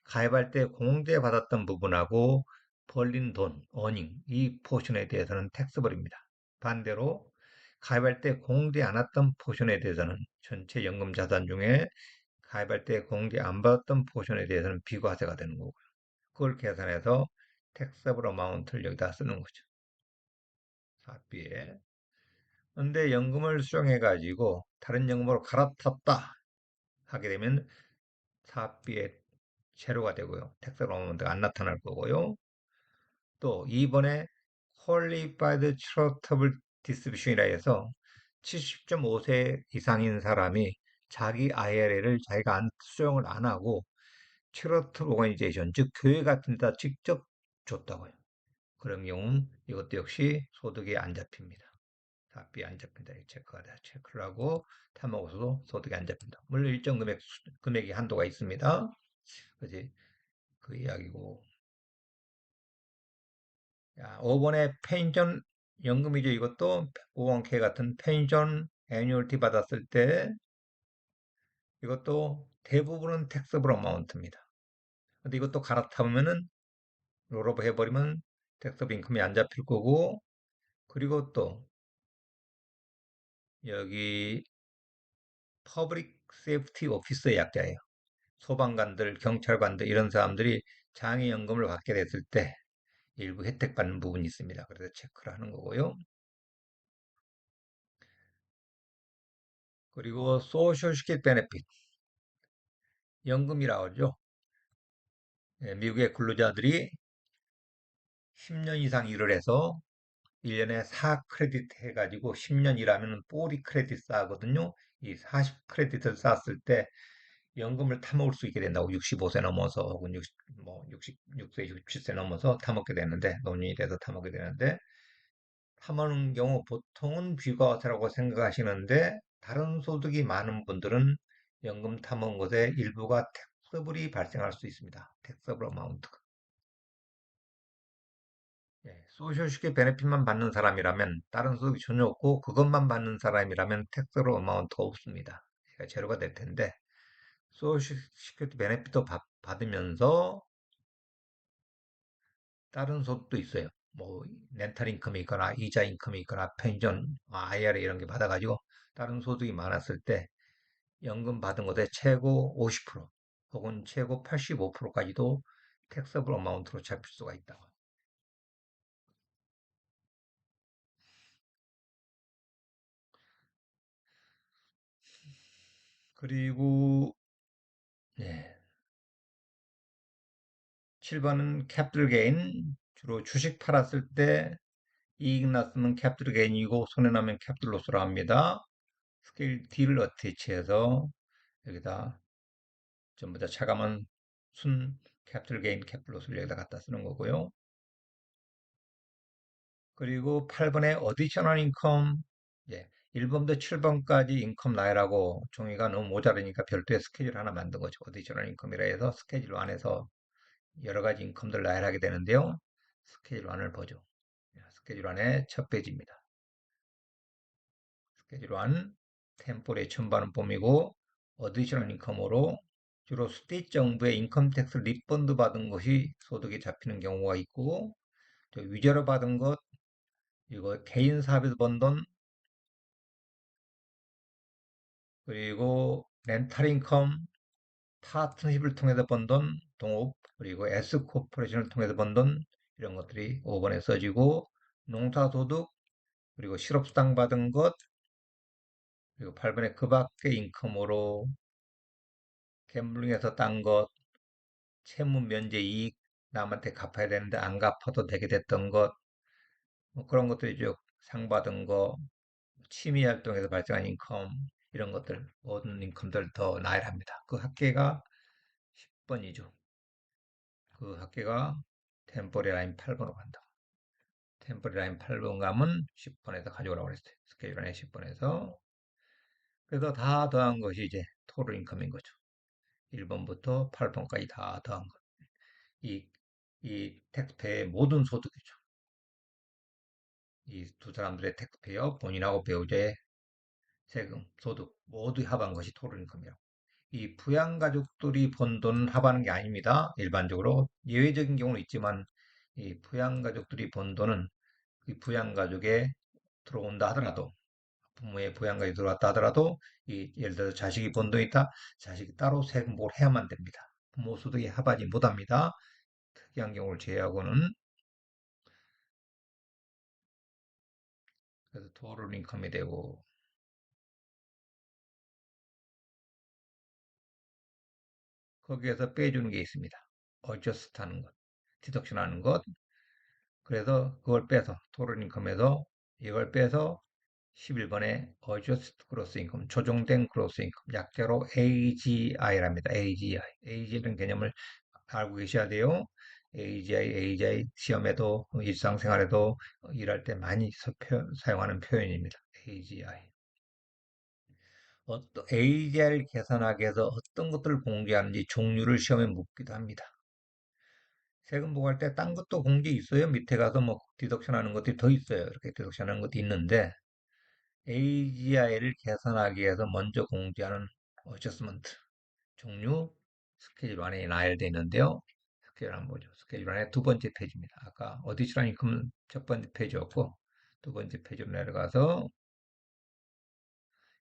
가입할 때 공제받았던 부분하고 벌린 돈, 어닝, 이 포션에 대해서는 텍스벌입니다. 반대로 가입할 때 공제 안 했던 포션에 대해서는 전체 연금 자산 중에 가입할 때 공제 안 받았던 포션에 대해서는 비과세가 되는 거고요. 그걸 계산해서 텍스벌 어마운트를 여기다 쓰는 거죠. 사비에. 근데 연금을 수령해가지고 다른 연금으로 갈아탔다 하게 되면 사비에 제로가 되고요. 텍스벌 어마운트가 안 나타날 거고요. 또 이번에 Qualified Charitable Distribution이라 해서 70.5세 이상인 사람이 자기 IRA를 자기가 수령을 안 하고 Charitable Organization, 즉 교회 같은 데다 직접 줬다고요. 그런 경우는 이것도 역시 소득이 안 잡힙니다. 사비 안 잡힌다. 체크를 하고 타먹어서도 소득이 안 잡힌다. 물론 일정 금액이 한도가 있습니다. 그지? 그 이야기고. 야, 5번에 펜션 연금이죠. 이것도 501k 같은 펜션 애뉴얼티 받았을 때 이것도 대부분은 텍스블 어마운트입니다. 근데 이것도 갈아타보면은 롤오버 해버리면 텍스블 인컴이 안 잡힐 거고 그리고 또 여기 퍼블릭 세이프티 오피서의 약자예요. 소방관들, 경찰관들 이런 사람들이 장애연금을 받게 됐을 때 일부 혜택 받는 부분이 있습니다. 그래서 체크를 하는 거고요. 그리고 소셜 시큐리티 베네핏 연금이라고 하죠. 예, 미국의 근로자들이 10년 이상 일을 해서 1년에 4 크레딧 해가지고 10년 일하면 40 크레딧 쌓거든요. 이 40 크레딧을 쌓았을 때 연금을 타먹을 수 있게 된다고 65세 넘어서 혹은 66세, 67세 넘어서 타먹게 되는데 논의이 돼서 타먹게 되는데 타먹는 경우 보통은 비과세라고 생각하시는데 다른 소득이 많은 분들은 연금 타먹은 것에 일부가 텍스블이 발생할 수 있습니다. 텍스블 어마운트. 예, 소셜시큐 베네핏만 받는 사람이라면 다른 소득이 전혀 없고 그것만 받는 사람이라면 텍스로 어마운트가 없습니다. 그러니까 제로가 될 텐데 소셜시큐리티 베네핏도 받으면서 다른 소득도 있어요. 뭐 렌탈 인컴이 있거나 이자 인컴이 있거나 펜션, IRA 이런 게 받아가지고 다른 소득이 많았을 때 연금 받은 것에 최고 50% 혹은 최고 85%까지도 텍서블 어마운트로 잡힐 수가 있다. 그리고 네, 7번은 캐피털 게인. 주로 주식 팔았을 때 이익 났으면 캐피털 게인이고 손해나면 캐피털 로스로 합니다. 스케일 D를 어태치해서 여기다 전부 다 차감한 순 캐피털 게인, 캐피털 로스를 여기다 갖다 쓰는 거고요. 그리고 8번에 어디셔널 인컴. 예, 1번부터 7번까지 인컴 나열하고 종이가 너무 모자르니까 별도의 스케줄 하나 만든 거죠. 어디셔널 인컴이라 해서 스케줄 안에서 여러 가지 인컴들 나열하게 되는데요. 스케줄 1을 보죠. 스케줄 1의 첫 페이지입니다. 스케줄 1, 템포레 첨부하는 폼이고 어디셔널 인컴으로 주로 스테이트 정부의 인컴 텍스 리펀드 받은 것이 소득이 잡히는 경우가 있고 위자료 받은 것, 이거 개인 사업에서 번 돈, 그리고 렌탈 인컴, 파트너십을 통해서 번 돈, 동업, 그리고 S 코퍼레이션을 통해서 번 돈, 이런 것들이 5번에 써지고 농사소득, 그리고 실업수당 받은 것, 그리고 8번에 그 밖의 인컴으로 갬블링에서 딴 것, 채무 면제 이익 남한테 갚아야 되는데 안 갚아도 되게 됐던 것, 뭐 그런 것들이죠. 상 받은 거, 취미 활동에서 발생한 인컴, 이런 것들 모든 인컴들 더 나열합니다. 그 합계가 10번이죠. 그 합계가 템포리 라인 8번으로 간다. 템포리 라인 8번 가면 10번에서 가져오라고 그랬어요. 스케줄 안에 10번에서. 그래서 다 더한 것이 이제 토tal 인컴인 거죠. 1번부터 8번까지 다 더한 것. 이, 이 택스페이의 모든 소득이죠. 이 두 사람들의 택스페이어, 본인하고 배우자의 세금, 소득 모두 합한 것이 토tal 인컴이라고. 이 부양가족들이 번 돈은 합하는 게 아닙니다. 일반적으로 예외적인 경우는 있지만 이 부양가족들이 번 돈은 이 부양가족에 들어온다 하더라도 부모의 부양가족이 들어왔다 하더라도 이 예를 들어서 자식이 번 돈이 있다. 자식이 따로 세금을 해야만 됩니다. 부모 소득에 합하지 못합니다. 특이한 경우를 제외하고는. 그래서 토tal 인컴이 되고 거기에서 빼주는 게 있습니다. 어저스트 하는 것, 디덕션 하는 것. 그래서 그걸 빼서 토tal 인컴에서 이걸 빼서 11번에 Adjusted Gross Income, 조정된 Gross Income, 약자로 AGI랍니다. AGI. AGI라는 개념을 알고 계셔야 돼요. AGI 시험에도 일상생활에도 일할 때 많이 사용하는 표현입니다. AGI. AGI를 계산하기 위해서 어떤 것들을 공개하는지 종류를 시험에 묻기도 합니다. 세금 보고할 때 딴 것도 공개 있어요. 밑에 가서 뭐 디덕션 하는 것들이 더 있어요. 이렇게 디덕션 하는 것도 있는데 AGI를 계산하기 위해서 먼저 공지하는 어저스먼트 종류 스케줄 안에 나열되어 있는데요. 스케줄 한번 보죠. 스케줄 안에 두 번째 페이지입니다. 아까 어디시라는 인컴은 첫 번째 페이지였고 두 번째 페이지로 내려가서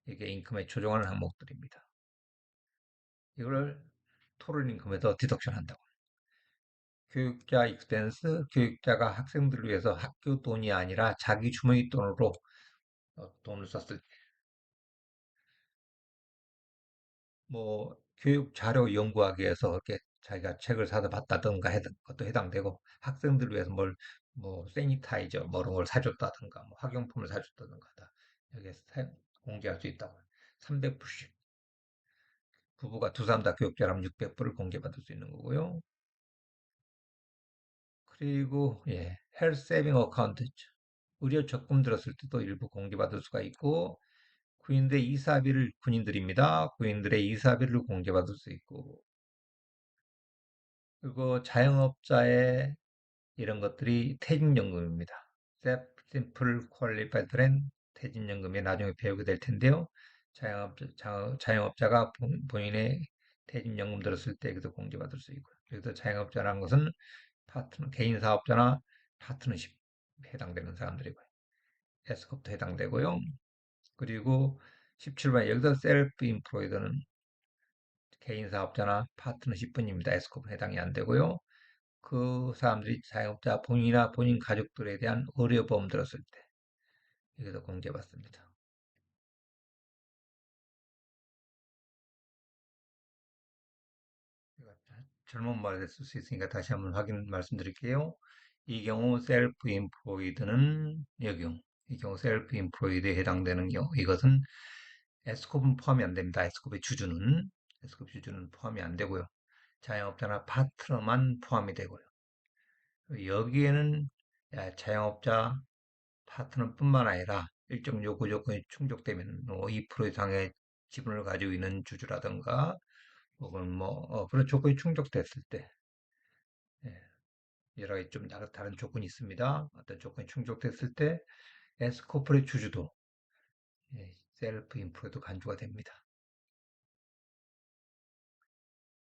이게 인컴에 조정하는 항목들입니다. 이걸 토tal 인컴에서 디덕션 한다고. 교육자 익스펜스, 교육자가 학생들을 위해서 학교 돈이 아니라 자기 주머니 돈으로 돈을 썼을 뭐 교육 자료 연구하기 위해서 이렇게 자기가 책을 사서 봤다든가 것도 해당되고 학생들을 위해서 뭘 뭐 세니타이저 뭐 이런 걸 사줬다든가 뭐 학용품을 사줬다든가 다 여기에 공개할 수 있다고. 300불씩 부부가 두 사람 다 교육자라면 600불을 공개받을 수 있는 거고요. 그리고 예, 헬스 세이빙 어카운트 의료 적금 들었을 때도 일부 공개받을 수가 있고 군인들입니다. 군인들의 이사비를 공개받을 수 있고 그리고 자영업자의 이런 것들이 퇴직연금입니다. 심플 퀄리파이드 랜 퇴직연금에 나중에 배우게 될 텐데요. 자영업자가 본인의 퇴직연금 들었을 때 그래서 공제받을 수 있고요. 그래서 자영업자라는 것은 개인 사업자나 파트너십 해당되는 사람들이고요. S컵도 해당되고요. 그리고 17번 여기서 셀프 인플로이드는 개인 사업자나 파트너십뿐입니다. S컵은 해당이 안 되고요. 그 사람들이 자영업자 본인이나 본인 가족들에 대한 의료보험 들었을 때 여기서 공개받습니다. 젊은 말에 쓸 수 있으니까 다시 한번 말씀드릴게요. 이 경우 셀프 인플로이드는 이 경우 셀프 인플로이드에 해당되는 경우 이것은 S컵은 포함이 안 됩니다. S컵 주주는 포함이 안 되고요. 자영업자나 파트너만 포함이 되고요. 여기에는 자영업자 파트너뿐만 아니라 일정 요구 조건이 충족되면 뭐 2% 이상의 지분을 가지고 있는 주주라든가 혹은 뭐 그런 조건이 충족됐을 때 예, 여러 가지 좀 다른 조건이 있습니다. 어떤 조건이 충족됐을 때 에스코프의 주주도 셀프 인프레도 간주가 됩니다.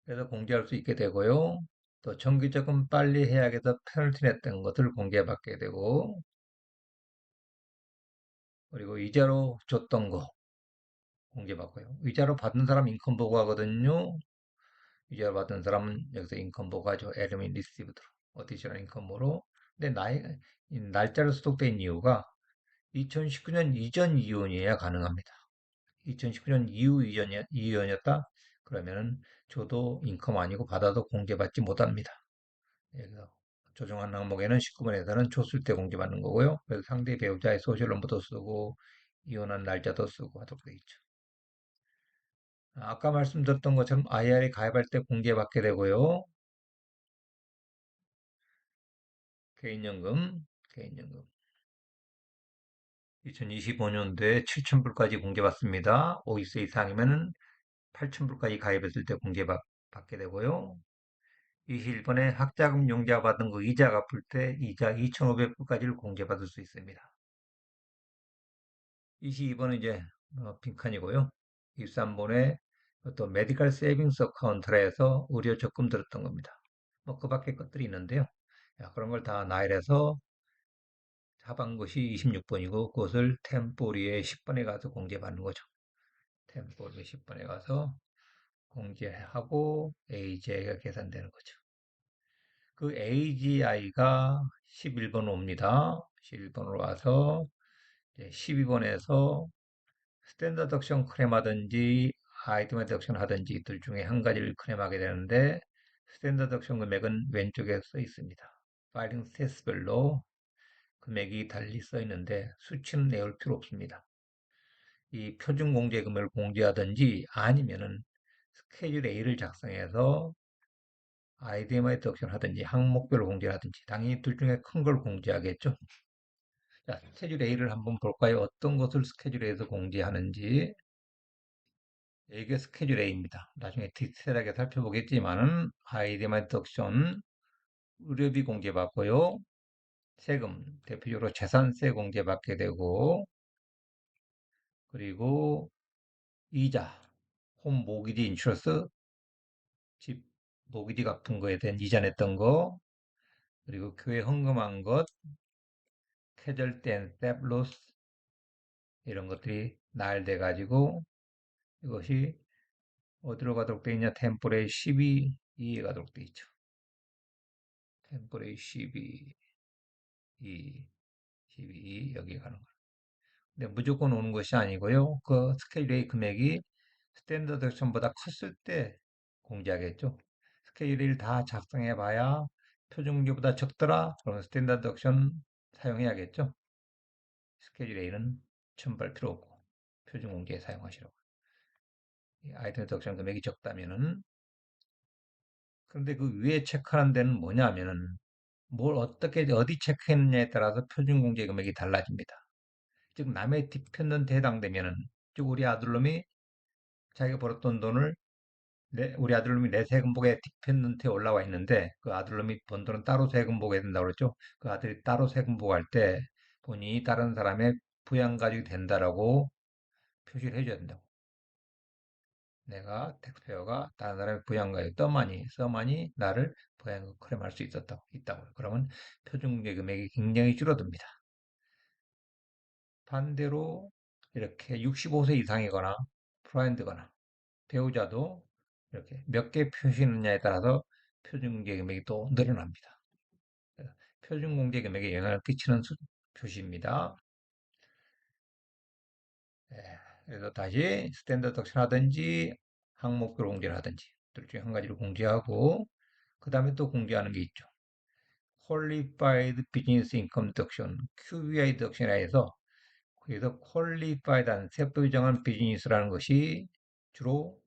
그래서 공개할 수 있게 되고요. 또 정기적금 빨리 해약에서 페널티 냈던 것을 공개받게 되고 그리고 이자로 줬던 거 공개받고요. 이자로 받은 사람 인컴 보고하거든요. 이자를 받은 사람은 여기서 인컴 보고하죠. 에르민 리시브드로 어디셔널 인컴으로. 근데 이 날짜로 수록된 이유가 2019년 이전 이혼이어야 가능합니다. 2019년 이전이었다? 그러면은 저도 인컴 아니고 받아도 공개받지 못합니다. 그래서 조정한 항목에는 19번에서는 줬을 때 공개받는 거고요. 그래서 상대 배우자의 소셜 넘버도 쓰고 이혼한 날짜도 쓰고 하도록 되어 있죠. 아까 말씀드렸던 것처럼 IRA 가입할 때 공개받게 되고요. 개인연금, 개인연금. 2025년도에 7,000불까지 공개받습니다. 50세 이상이면 8,000불까지 가입했을 때 공개받게 되고요. 21번에 학자금 융자 받은 그 이자 갚을 때 이자 2,500불까지를 공개받을 수 있습니다. 22번은 이제 빈칸이고요. 23번에 또 메디컬 세이빙스 어카운트라 해서 의료 적금 들었던 겁니다. 뭐 그 밖에 것들이 있는데요. 자, 그런 걸 다 나열해서 합한 것이 26번이고 그것을 템포리의 10번에 가서 공개받는 거죠. 템포리의 10번에 가서 공개하고 AGI가 계산되는 거죠. 그 AGI가 11번 옵니다. 11번으로 와서 12번에서 스탠다드 덕션 클램하든지 아이템 덕션 하든지 둘 중에 한 가지를 클램하게 되는데 스탠다드 덕션 금액은 왼쪽에 써 있습니다. 파일링 스테이스별로 금액이 달리 써 있는데 수치는 내올 필요 없습니다. 이 표준 공제 금액을 공제하든지 아니면은 스케줄 A를 작성해서 IDMI 덕션 하든지 항목별로 공제하든지 당연히 둘 중에 큰 걸 공제하겠죠. 자, 스케줄 A를 한번 볼까요? 어떤 것을 스케줄 A에서 공제하는지. 이게 스케줄 A입니다. 나중에 디테일하게 살펴보겠지만은 IDMI 덕션 의료비 공제받고요. 세금, 대표적으로 재산세 공제받게 되고 그리고 이자, 홈 모기지 인슈런스, 집 모기지 갚은 거에 대한 이자 냈던 거, 그리고 교회 헌금한 것, 캐절된 셉로스 이런 것들이 나열돼 가지고 이것이 어디로 가도록 되어 있냐? 템포레이 12에 가도록 되어 있죠. 템포레이 12, 2, 12 여기 가는 거. 근데 무조건 오는 것이 아니고요. 그 스케일의 금액이 스탠더드 액션보다 컸을 때 공제하겠죠. 스케일을 다 작성해 봐야 표준공제보다 적더라. 그러면 스탠다드 액션 사용해야겠죠. 스케줄 A는 첨부할 필요 없고 표준 공제에 사용하시라고. 아이템 덕션 금액이 적다면은 그런데 그 위에 체크하는 데는 뭐냐면은 뭘 어떻게 어디 체크했느냐에 따라서 표준 공제 금액이 달라집니다. 즉 남의 디펜던트 해당되면은 즉 우리 아들놈이 자기가 벌었던 돈을 우리 아들놈이 내 세금복에 디펜던트에 올라와 있는데 그 아들놈이 번 돈은 따로 세금보게 된다고 그랬죠. 그 아들이 따로 세금보고할 때 본인이 다른 사람의 부양가족이 된다라고 표시를 해줘야 된다고. 내가 텍스페어가 다른 사람의 부양가에 써마니 나를 부양 클램할 수 있다고. 그러면 표준계 금액이 굉장히 줄어듭니다. 반대로 이렇게 65세 이상이거나 프라인드거나 배우자도 이렇게 몇 개 표시느냐에 따라서 표준공제 금액이 또 늘어납니다. 표준공제 금액에 영향을 끼치는 표시입니다. 예, 그래서 다시 스탠더드 덕션 하든지 항목별 공제를 하든지 둘 중에 한 가지를 공제하고 그 다음에 또 공제하는 게 있죠. Qualified Business Income Deduction, QBI 덕션에 해서 그래서 퀄리파이드한 세부정한 비즈니스라는 것이 주로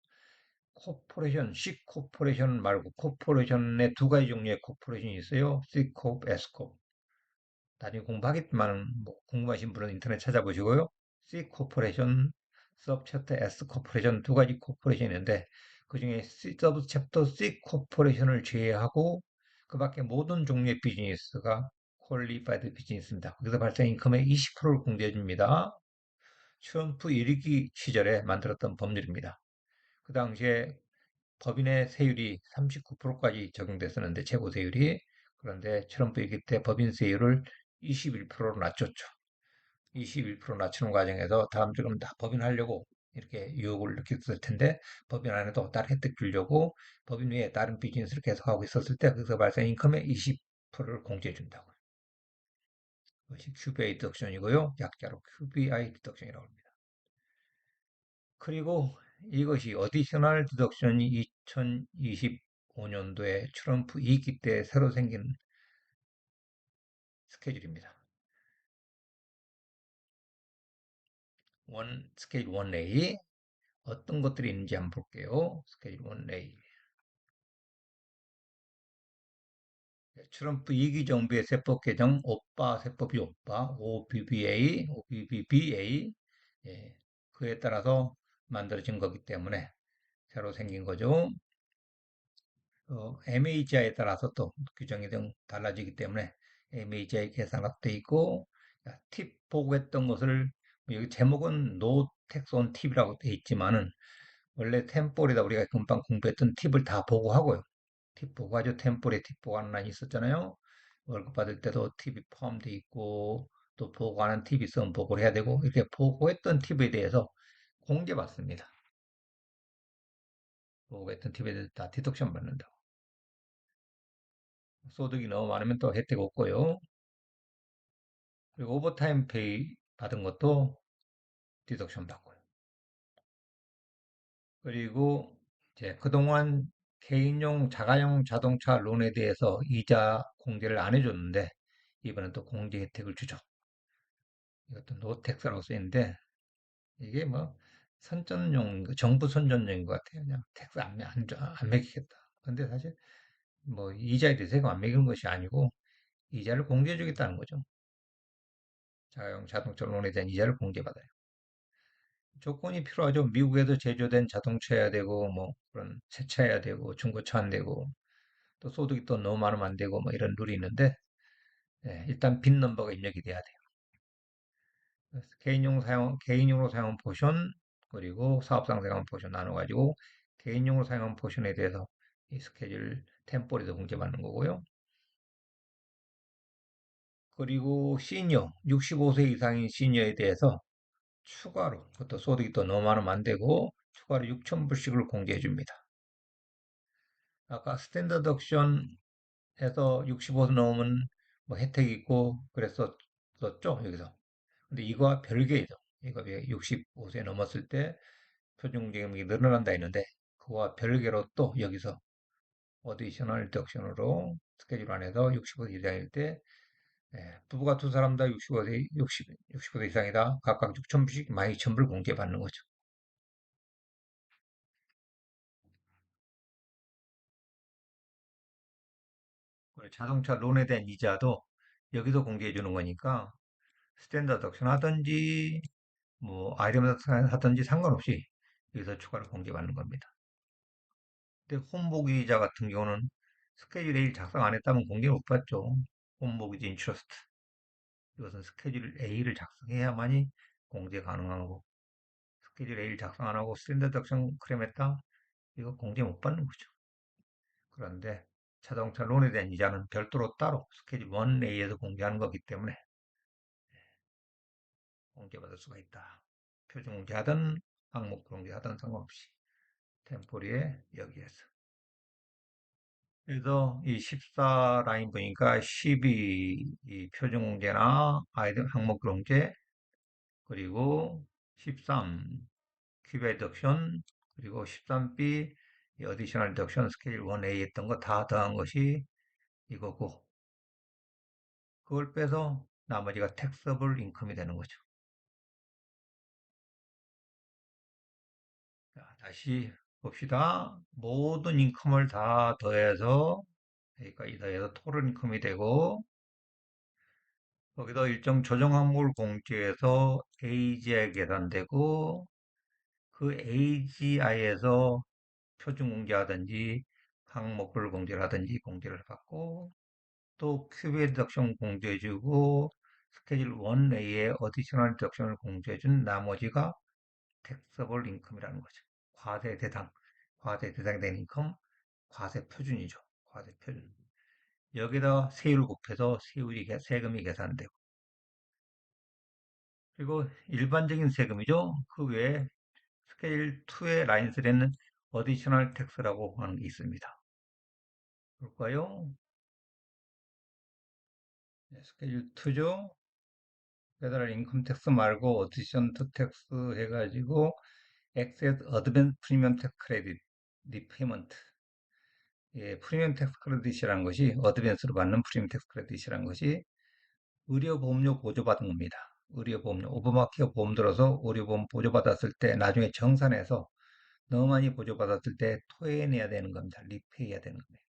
코퍼레이션, C코퍼레이션 말고 코퍼레이션의 두 가지 종류의 코퍼레이션이 있어요. Ccorp, Scorp. 나중에 공부하겠지만 뭐 궁금하신 분은 인터넷 찾아보시고요. C코퍼레이션, 서브챕터 S코퍼레이션 두 가지 코퍼레이션이 있는데 그중에 서브챕터 C코퍼레이션을 제외하고 그 밖에 모든 종류의 비즈니스가 퀄리파이드 비즈니스입니다. 거기서 발생 인컴의 20%를 공제해 줍니다. 트럼프 1기 시절에 만들었던 법률입니다. 그 당시에 법인의 세율이 39%까지 적용됐었는데 최고 세율이 그런데 트럼프 1기 때 법인 세율을 21%로 낮췄죠. 21% 낮추는 과정에서 다음처럼 다 법인하려고 이렇게 유혹을 느꼈을 텐데 법인 안에도 다른 혜택 주려고 법인 외에 다른 비즈니스를 계속하고 있었을 때 거기서 발생 인컴의 20%를 공제해 준다고요. 이것이 QBI 디덕션이고요. 약자로 QBI 디덕션이라고 합니다. 그리고 이것이 어디셔널 디덕션이 2025년도에 트럼프 2기 때 새로 생긴 스케줄입니다. 스케줄 1A 어떤 것들이 있는지 한번 볼게요. 스케줄 1A. 트럼프 2기 정부의 세법 개정, 오빠 세법이 오빠, OBBA, 예, 그에 따라서 만들어진 거기 때문에 새로 생긴 거죠. MHI에 따라서 또 규정이 좀 달라지기 때문에 MHI 계산각 돼 있고, 팁 보고했던 것을 여기 제목은 No Tax on Tip이라고 돼 있지만은 원래 템폴이다 우리가 금방 공부했던 팁을 다 보고하고요. 팁 보고하죠. 템폴에 팁 보고하는 란이 있었잖아요. 월급 받을 때도 팁이 포함되어 있고 또 보고하는 팁이 있으면 보고를 해야 되고 이렇게 보고했던 팁에 대해서 공개받습니다. 보고했던 팁에 대해서 다 디덕션 받는다고. 소득이 너무 많으면 또 혜택 없고요. 그리고 오버타임 페이 받은 것도 디덕션 받고요. 그리고 이제 그동안 개인용 자가용 자동차 론에 대해서 이자 공제를 안 해줬는데 이번엔 또 공제 혜택을 주죠. 이것도 노텍스라고 쓰이는데 이게 뭐 선전용, 정부 선전용인 것 같아요. 그냥 텍스 안 매기겠다. 근데 사실 뭐 이자에 대해서 세금 안 매기는 것이 아니고 이자를 공제해 주겠다는 거죠. 자가용 자동차 론에 대한 이자를 공제받아요. 조건이 필요하죠. 미국에도 제조된 자동차여야 되고, 뭐, 그런 새 차여야 되고, 중고차 안 되고, 또 소득이 또 너무 많으면 안 되고, 뭐, 이런 룰이 있는데, 일단 빈 넘버가 입력이 돼야 돼요. 그래서 개인용으로 사용한 포션, 그리고 사업상 사용한 포션 나눠가지고, 개인용으로 사용한 포션에 대해서 이 스케줄 템포리도 공제받는 거고요. 그리고 시니어, 65세 이상인 시니어에 대해서 추가로, 그것도 소득이 또 너무 많으면 안 되고, 추가로 6,000불씩을 공제해 줍니다. 아까 스탠더드 옵션에서 65세 넘으면 뭐 혜택이 있고 그랬었죠, 여기서. 근데 이거와 별개이죠. 이거 65세 넘었을 때 표준공제금이 늘어난다 했는데 그거와 별개로 또 여기서 어디셔널 덕션으로 스케줄 안에서 65세 이상일 때 부부가 두 사람 다 65세 이상이다. 각각 6,000불씩 12,000불 공제받는 거죠. 그리고 자동차 론에 대한 이자도 여기서 공제해 주는 거니까 스탠다드 덕션 하든지 뭐 아이템 하든지 상관없이 여기서 추가로 공개받는 겁니다. 근데 홈모기자 같은 경우는 스케줄 A를 작성 안 했다면 공개 못 받죠. 홈모기지 인트러스트. 이것은 스케줄 A를 작성해야만이 공제 가능한 거고 스케줄 A를 작성 안 하고 스탠다드 덕션 클레임했다? 이거 공제 못 받는 거죠. 그런데 자동차 론에 대한 이자는 별도로 따로 스케줄 1A에서 공개하는 거기 때문에 공개받을 수가 있다. 표준 공개하든 항목 공개하든 상관없이. 템포리에 여기에서. 그래서 이 14 라인 보니까 12 이 표준 공제나 아이들 항목 공제 그리고 13 큐베 덕션 그리고 13B 이 어디셔널 덕션 스케일 1A 했던 거 다 더한 것이 이거고 그걸 빼서 나머지가 택서블 인컴이 되는 거죠. 자, 다시 봅시다. 모든 인컴을 다 더해서 여기까지 더해서 토tal 인컴이 되고 거기다 일정 조정 항목을 공제해서 AGI 계산되고 그 AGI에서 표준 공제하든지 항목별 공제를 하든지 공제를 받고 또 큐비에 디덕션 공제해주고 스케줄 1A에 어디셔널 디덕션을 공제해준 나머지가 택서블 인컴이라는 거죠. 과세 대상 된 인컴, 과세 표준이죠. 과세 표준. 여기다 세율 곱해서 세금이 계산되고 그리고 일반적인 세금이죠. 그 외에 스케일 2의 라인 3는 어디셔널 텍스라고 하는 게 있습니다. 볼까요? 네, 스케줄 2죠. 페더럴 인컴 텍스 말고 어디션 투 텍스 해가지고 엑세스 어드밴스 프리미엄 텍스 크레딧 리페이먼트 예, 프리미엄 텍스 크레딧이라는 것이 어드밴스로 받는 프리미엄 텍스 크레딧이라는 것이 의료보험료 보조받은 겁니다. 의료보험료 오버마케어 보험 들어서 의료보험 보조받았을 때 나중에 정산해서 너무 많이 보조받았을 때 토해내야 되는 겁니다. 리페이해야 되는 겁니다.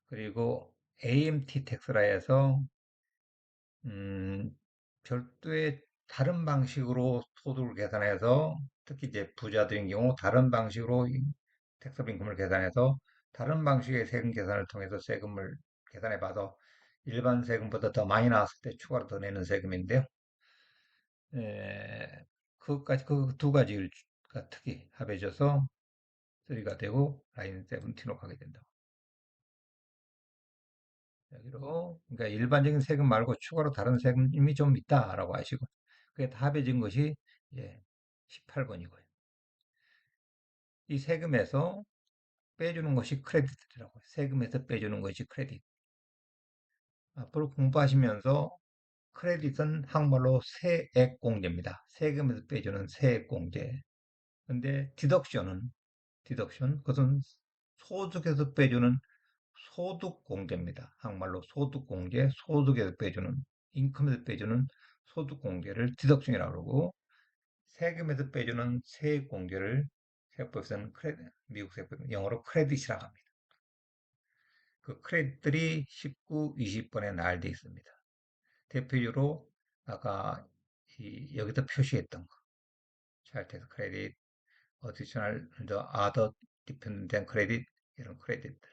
그리고 AMT 텍스라 해서 음, 별도의 다른 방식으로 소득을 계산해서 특히 이제 부자들인 경우 다른 방식으로 이 텍스업 인컴을 계산해서 다른 방식의 세금 계산을 통해서 세금을 계산해 봐서 일반 세금보다 더 많이 나왔을 때 추가로 더 내는 세금인데요. 그것까지 그 두 가지가 특히 합해져서 3가 되고 라인 17로 가게 된다고. 여기로 그러니까 일반적인 세금 말고 추가로 다른 세금이 좀 있다라고 하시고 그게 다 합해진 것이 예, 18번이고요. 이 세금에서 빼주는 것이 크레딧이라고 해요. 세금에서 빼주는 것이 크레딧. 앞으로 공부하시면서 크레딧은 한국말로 세액 공제입니다. 세금에서 빼주는 세액 공제. 근데 디덕션, 그것은 소득에서 빼주는 소득 공제입니다. 한국말로 소득 공제, 소득에서 빼주는, 인컴에서 빼주는 소득 공제를 디덕션이라고 그러고, 세금에서 빼주는 세액 공제를 세법에서는 미국 세법은 영어로 크레딧이라고 합니다. 그 크레딧들이 19, 20번에 나열되어 있습니다. 대표적으로 아까 여기다 표시했던 거, Child Tax Credit, Additional, Other Dependent Credit 이런 크레딧들.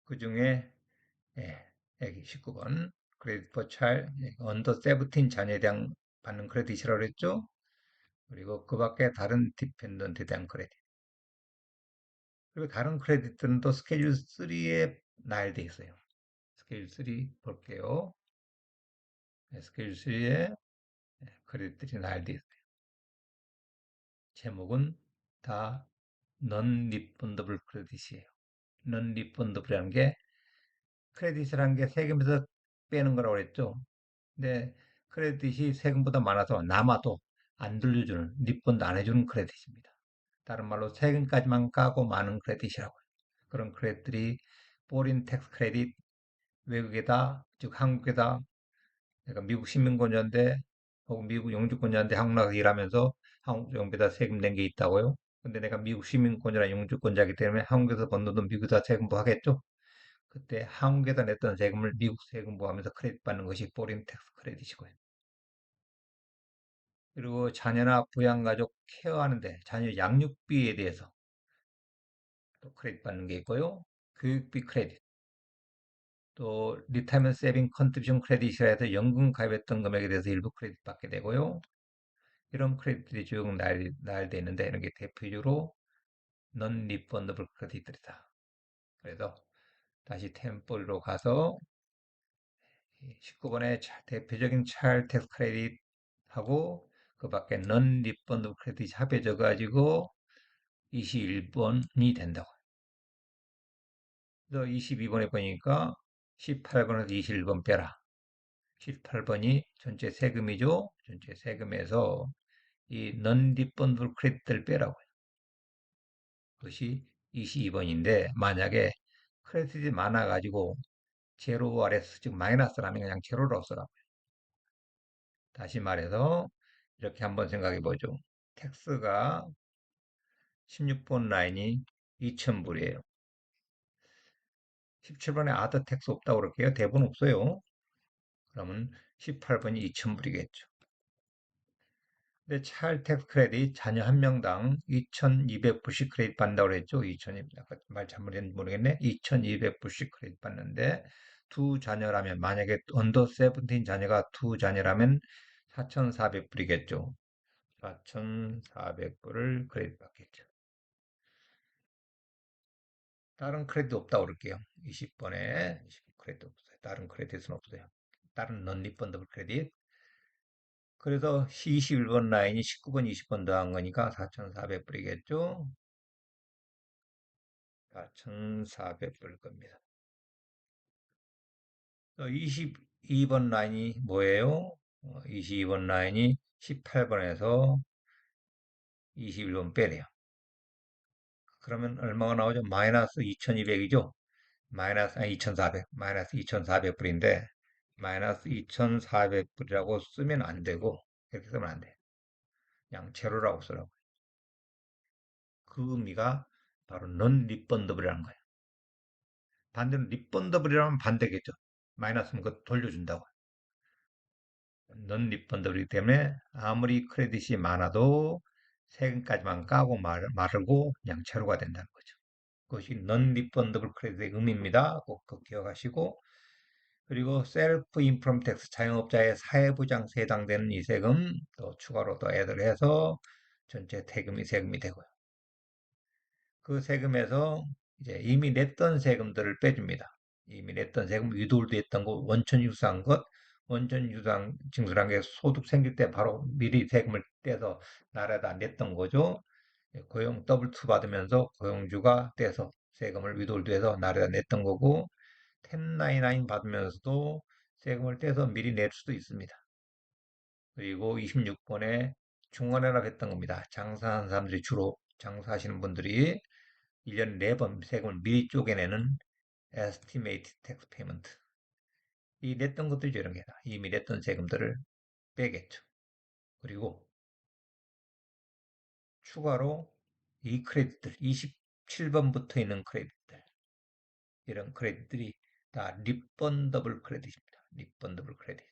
그 중에 예, 여기 19번 크레딧 포 차일 언더 세븐틴 자녀에 대한 받는 크레딧이라고 그랬죠? 그리고 그 밖에 다른 디펜던트에 대한 크레딧. 그리고 다른 크레딧들은 또 스케줄 3에 나열돼 있어요. 스케줄 3 볼게요. 네, 스케줄 3에 크레딧들이 나열돼 있어요. 제목은 다 non-refundable 크레딧이에요. non-refundable이라는 게 크레딧이라는 게 세금에서 빼는 거라고 그랬죠. 근데 크레딧이 세금보다 많아서 남아도 안 돌려주는, 리펀드 안 해주는 크레딧입니다. 다른 말로 세금까지만 까고 많은 크레딧이라고 해요. 그런 크레딧들이 포린 텍스 크레딧, 외국에다, 즉 한국에다, 내가 미국 시민권자인데 혹은 미국 영주권자인데 한국 나가서 일하면서 한국 정부에다 세금 낸 게 있다고요? 근데 내가 미국 시민권자나 영주권자이기 때문에 한국에서 번 돈도 미국에다 세금부 하겠죠? 그때 한국에다 냈던 세금을 미국 세금부 하면서 크레딧 받는 것이 포린 텍스 크레딧이고요. 그리고 자녀나 부양가족 케어하는데 자녀 양육비에 대해서 또 크레딧 받는 게 있고요. 교육비 크레딧, 또 리타이먼트 세빙 컨트리뷰션 크레딧이라 해서 연금 가입했던 금액에 대해서 일부 크레딧 받게 되고요. 이런 크레딧들이 쭉 나열되어 있는데 이런 게 대표적으로 non refundable 크레딧들이다. 그래서 다시 템플로 가서 19번에 대표적인 차일드 텍스 크레딧 하고 그 밖에 non refundable 크레딧이 합해져 가지고 21번이 된다고. 그래서 22번에 보니까 18번에서 21번 빼라. 18번이 전체 세금이죠. 전체 세금에서 이 non-refundable 크레딧을 빼라고요. 그것이 22번인데 만약에 크레딧이 많아가지고 제로 아래서 즉 마이너스라면 그냥 제로라고 써라고요. 다시 말해서 이렇게 한번 생각해 보죠. 텍스가 16번 라인이 2,000불이에요. 17번에 아더 텍스 없다고 그럴게요. 대부분 없어요. 그러면 18번이 2,000불이겠죠. 근데 차일드 텍스 크레딧 자녀 한 명당 2,200불씩 크레딧 받는다고 그랬죠. 2,200, 아까 말 잘못했는지 모르겠네. 2,200불씩 크레딧 받는데 두 자녀라면 만약에 언더 세븐틴 자녀가 두 자녀라면 4,400불이겠죠. 4,400불을 크레딧 받겠죠. 다른 크레딧 없다고 그럴게요. 20번에 20 크레딧 없어요. 다른 크레딧은 없어요. 다른 non refundable 크레딧. 그래서 21번 라인이 19번, 20번 더한 거니까 4,400불이겠죠? 4,400불 겁니다. 22번 라인이 뭐예요? 22번 라인이 18번에서 21번 빼래요. 그러면 얼마가 나오죠? 마이너스 2,200이죠? 마이너스, 아니 2,400, 마이너스 2,400불인데, 마이너스 2,400불이라고 쓰면 안 되고, 이렇게 쓰면 안 돼. 그냥 제로라고 쓰라고. 그 의미가 바로 non refundable이라는 거예요. 반대로 refundable이라면 반대겠죠. 마이너스면 그거 돌려준다고. non refundable이기 때문에 아무리 크레딧이 많아도 세금까지만 까고 마르고 그냥 제로가 된다는 거죠. 그것이 non refundable 크레딧의 의미입니다. 꼭 그거 기억하시고, 그리고 셀프 인프롬 텍스 자영업자의 사회부장세 해당되는 이 세금 또 추가로 더 애들 해서 전체 세금이 되고요. 그 세금에서 이제 이미 냈던 세금들을 빼줍니다. 이미 냈던 세금, 위돌도 했던 거, 원천 유사한 것, 원천 유상 징수란 게 소득 생길 때 바로 미리 세금을 떼서 나라에다 냈던 거죠. 고용 더블 투 받으면서 고용주가 떼서 세금을 위돌도 해서 나라에다 냈던 거고, 1099 받으면서도 세금을 떼서 미리 낼 수도 있습니다. 그리고 26번에 중원회랍 했던 겁니다. 장사하는 사람들이 주로 장사하시는 분들이 1년에 4번 세금을 미리 쪼개내는 Estimated Tax Payment. 이 냈던 것들이죠, 이런 게. 이미 냈던 세금들을 빼겠죠. 그리고 추가로 이 크레딧들, 27번부터 있는 크레딧들, 이런 크레딧들이 다 리펀더블 크레딧입니다. 리펀더블 크레딧.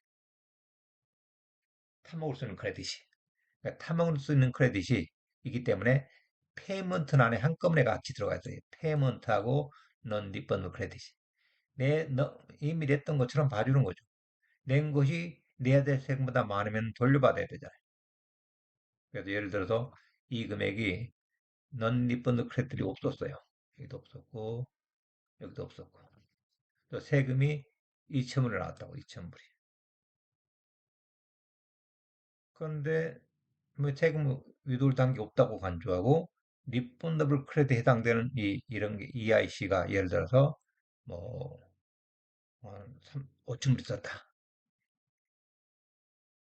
타먹을 수 있는 크레딧이. 그러니까 타먹을 수 있는 크레딧이 있기 때문에 페이먼트 안에 한꺼번에 같이 들어가 있어요. 페이먼트하고 넌 리펀더블 크레딧이. 이미 냈던 것처럼 봐주는 거죠. 낸 것이 내야 될 세금보다 많으면 돌려받아야 되잖아요. 그래서 예를 들어서 이 금액이 넌 리펀드 크레딧이 없었어요. 여기도 없었고 여기도 없었고 또 세금이 2천불이 나왔다고 2천불이. 그런데 뭐 세금 위돌 단계 없다고 간주하고 리펀더블 크레딧 해당되는 이런 게 EIC가 예를 들어서 뭐 5천불 썼다.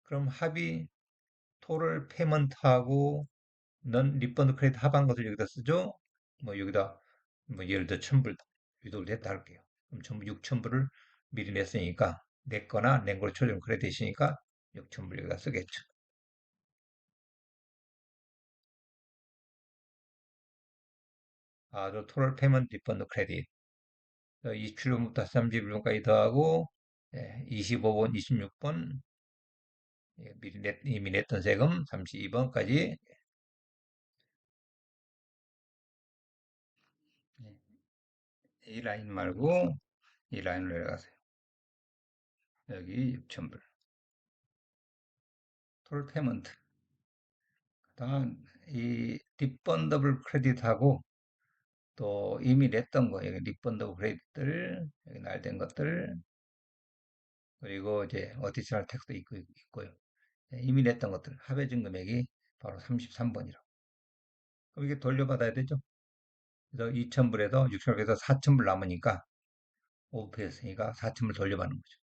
그럼 합의 토를 페먼트하고 넌 리펀드 크레딧 합한 것을 여기다 쓰죠. 뭐 여기다 뭐 예를 들어 1,000불 위도를 했다 할게요. 그럼 전부 6,000불을 미리 냈으니까 냈거나 낸 걸 초정 크레딧이니까 6,000불 여기다 쓰겠죠. 저 토럴 페먼트 리펀드 크레딧 27번부터 31번까지 더하고 25번, 26번 이미 냈던 세금 32번까지 이 라인 말고 이 라인으로 내려가세요. 여기 6,000불 토럴 페먼트 다음 이 리펀더블 크레딧하고 또 이미 냈던 거 여기 리펀더블 크레딧들 여기 날된 것들 그리고 이제 어디셔널 텍스도 있고요. 이미 냈던 것들 합해진 금액이 바로 33번이라고. 그럼 이게 돌려받아야 되죠. 그래서 2,000불에서 6,000불에서 4,000불 남으니까 오버페이했으니까 4,000불 돌려받는 거죠.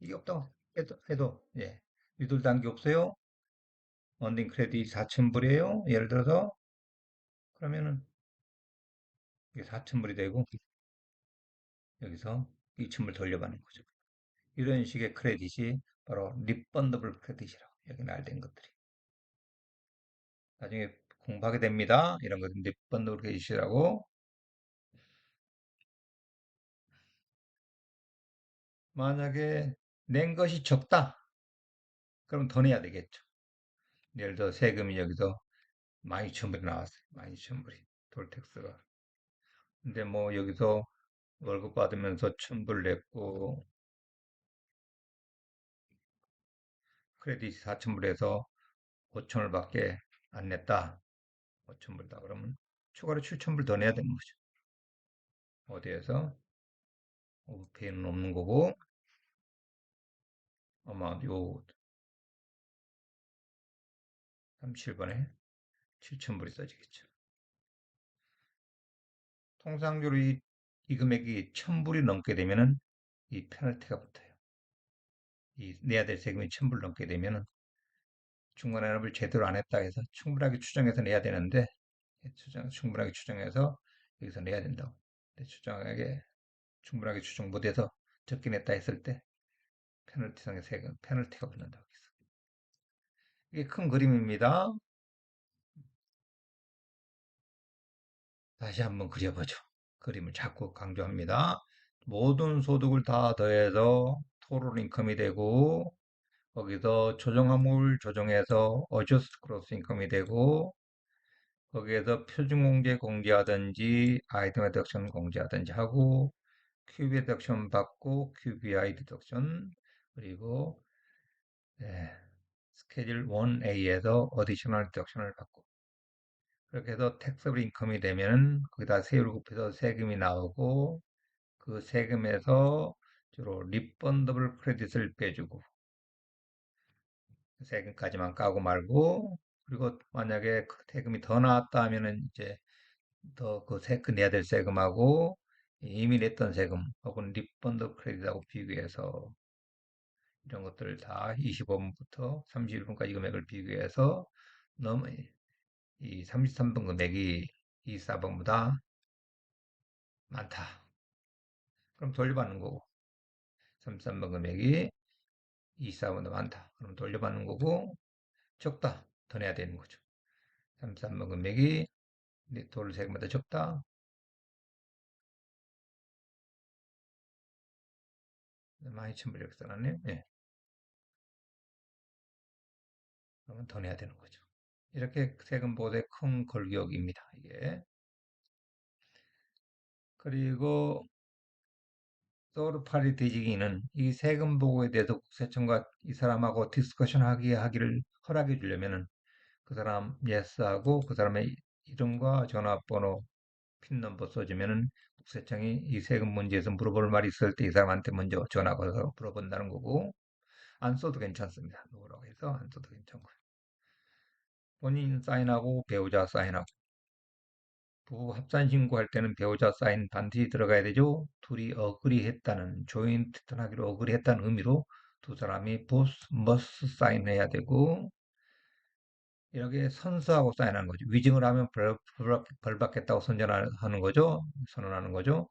이게 없다고 해도 예. 유돌 단계 없어요. 언딩 크레딧 4,000불이에요. 예를 들어서 그러면은 이게 4,000불이 되고 여기서 2,000불 돌려받는 거죠. 이런 식의 크레딧이 바로 리펀더블 크레딧이라고 여기 날된 것들이 나중에 공부하게 됩니다. 이런 것은 리펀더블 크레딧이라고. 만약에 낸 것이 적다 그럼 더 내야 되겠죠. 예를 들어 세금이 여기서 12,000불이 나왔어요. 12,000불이 톨텍스가. 근데 뭐 여기서 월급 받으면서 1,000불 냈고 크레딧이 4,000불에서 5,000불밖에 안 냈다. 5,000불다 그러면 추가로 7,000불 더 내야 되는 거죠. 어디에서 오버페이는 없는 거고 아마 요 37번에 7,000불이 써지겠죠. 통상적으로 이 금액이 1,000불이 넘게 되면은 이 페널티가 붙어요. 이 내야 될 세금이 1,000불 넘게 되면은 중간환급을 제대로 안 했다 해서 충분하게 추정해서 내야 되는데 충분하게 추정해서 여기서 내야 된다고. 근데 충분하게 추정 못해서 적게 냈다 했을 때 페널티상의 세금, 페널티가 붙는다고 했어. 이게 큰 그림입니다. 다시 한번 그려보죠. 그림을 자꾸 강조합니다. 모든 소득을 다 더해서 토tal 인컴이 되고 거기서 조정함을 조정해서 어저스트 크로스 인컴이 되고 거기에서 표준공제 공제하든지 아이템 디덕션 공제하든지 하고 QB 디덕션 받고 QBI 디덕션 그리고 예, 스케줄 1A에서 어디셔널 디덕션을 받고 그렇게 해서 택서블 인컴이 되면 거기다 세율을 곱해서 세금이 나오고 그 세금에서 주로 리펀더블 크레딧을 빼주고 세금까지만 까고 말고 그리고 만약에 그 세금이 더 나왔다 하면은 이제 더 그 내야 될 세금하고 이미 냈던 세금 혹은 리펀드 크레딧하고 비교해서 이런 것들을 다 25분부터 31분까지 금액을 비교해서 너무 이 33번 금액이 24번보다 많다. 그럼 돌려받는 거고 33번 금액이 24번보다 많다. 그럼 돌려받는 거고 적다. 더 내야 되는 거죠. 33번 금액이 도를 세금보다 적다. 많이 첨부 이렇게 써놨네요. 예. 그러면 더 내야 되는 거죠. 이렇게 세금 보호의 큰 골격입니다. 이게. 그리고 서울파리 뒤지기는 이 세금 보고에 대해서 국세청과 이 사람하고 디스커션 하기를 허락해 주려면은 그 사람 예스하고 그 사람의 이름과 전화번호 핀 넘버 써주면은 국세청이 이 세금 문제에서 물어볼 말이 있을 때 이 사람한테 먼저 전화 걸어서 물어본다는 거고 안 써도 괜찮습니다. 누구라고 해서 안 써도 괜찮고 본인 사인하고 배우자 사인하고 부부 합산 신고할 때는 배우자 사인 반드시 들어가야 되죠. 둘이 어그리했다는 조인트 하기로 어그리했다는 의미로 두 사람이 both must 사인해야 되고 이렇게 선서하고 사인하는 거죠. 위증을 하면 벌 받겠다고 선전하는 거죠. 선언하는 거죠.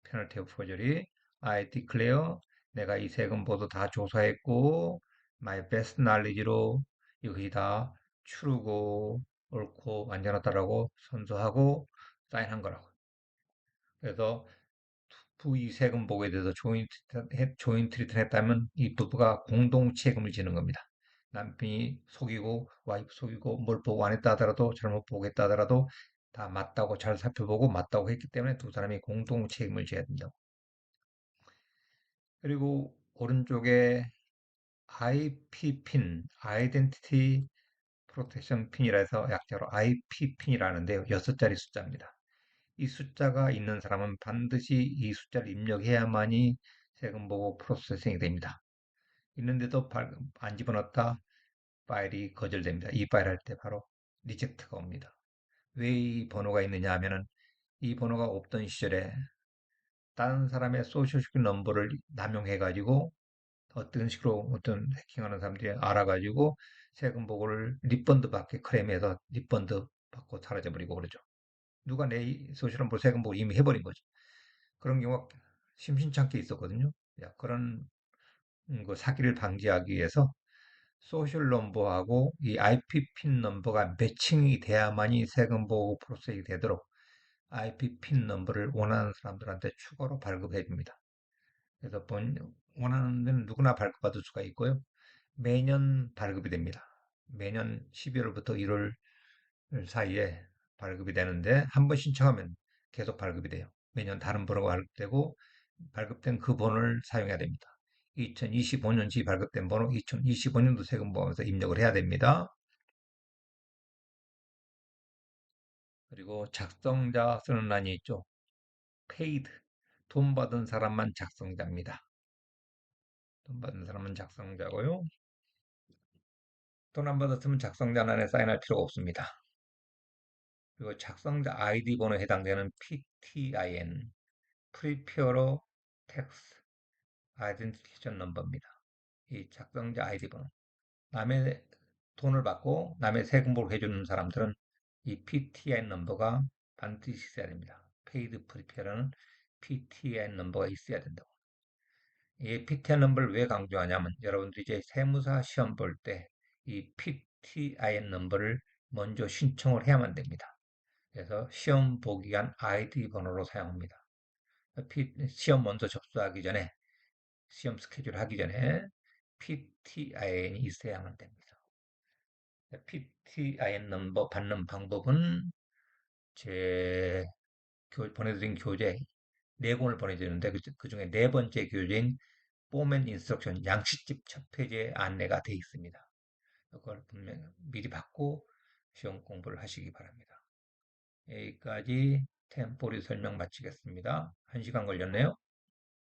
페널티 오브 포저리 I declare 내가 이 세금 보도 다 조사했고 my best knowledge로 이것이 다 추르고 옳고 완전하다라고 선서하고 사인한 거라고. 그래서 부의 세금 보고에 대해서 조인트 리턴했다면 이 부부가 공동 책임을 지는 겁니다. 남편이 속이고 와이프 속이고 뭘 보고 안 했다 하더라도 잘못 보고했다 하더라도 다 맞다고 잘 살펴보고 맞다고 했기 때문에 두 사람이 공동 책임을 져야 된다. 그리고 오른쪽에 IP 핀, Identity Protection 핀이라 해서 약자로 IP 핀이라는데요. 6자리 숫자입니다. 이 숫자가 있는 사람은 반드시 이 숫자를 입력해야만이 세금 보고 프로세싱이 됩니다. 있는데도 안 집어넣었다 파일이 거절됩니다. 이 파일 할 때 바로 리젝트가 옵니다. 왜 이 번호가 있느냐 하면은 이 번호가 없던 시절에 다른 사람의 소셜시큐 넘버를 남용해가지고 어떤 식으로 어떤 해킹하는 사람들이 알아가지고 세금 보고를 리펀드 받게 클레임해서 리펀드 받고 사라져버리고 그러죠. 누가 내 소셜 넘버 세금 보고 이미 해버린 거죠. 그런 경우가 심심찮게 있었거든요. 그런 그 사기를 방지하기 위해서 소셜 넘버하고 이 IP 핀 넘버가 매칭이 돼야만이 세금 보고 프로세싱이 되도록 IP 핀 넘버를 원하는 사람들한테 추가로 발급해 줍니다. 그래서 원하는 데는 누구나 발급받을 수가 있고요. 매년 발급이 됩니다. 매년 12월부터 1월 사이에 발급이 되는데 한 번 신청하면 계속 발급이 돼요. 매년 다른 번호가 발급되고 발급된 그 번호를 사용해야 됩니다. 2025년치 발급된 번호 2025년도 세금보험에서 입력을 해야 됩니다. 그리고 작성자 쓰는 란이 있죠. paid 돈 받은 사람만 작성자입니다. 돈 받은 사람은 작성자고요. 돈 안 받았으면 작성자 란에 사인할 필요가 없습니다. 그리고 작성자 아이디 번호에 해당되는 PTIN, Preparer Tax Identification Number입니다. 이 작성자 아이디 번호. 남의 돈을 받고 남의 세금보를 해주는 사람들은 이 PTIN 넘버가 반드시 있어야 됩니다. Paid Preparer는 PTIN 넘버가 있어야 된다고. 이 PTI 넘버를 왜 강조하냐면 여러분들이 이제 세무사 시험 볼 때 이 PTIN 넘버를 먼저 신청을 해야만 됩니다. 그래서 시험 보기 위한 아이디 번호로 사용합니다. 시험 먼저 접수하기 전에 시험 스케줄 하기 전에 PTIN이 있어야만 됩니다. PTIN 넘버 받는 방법은 제 보내드린 교재 네 권을 보내드리는데 그 중에 네 번째 교재인 포맨 인스트럭션 양식집 첫 페이지에 안내가 되어 있습니다. 그걸 분명 미리 받고 시험 공부를 하시기 바랍니다. 여기까지 템포리 설명 마치겠습니다. 1시간 걸렸네요.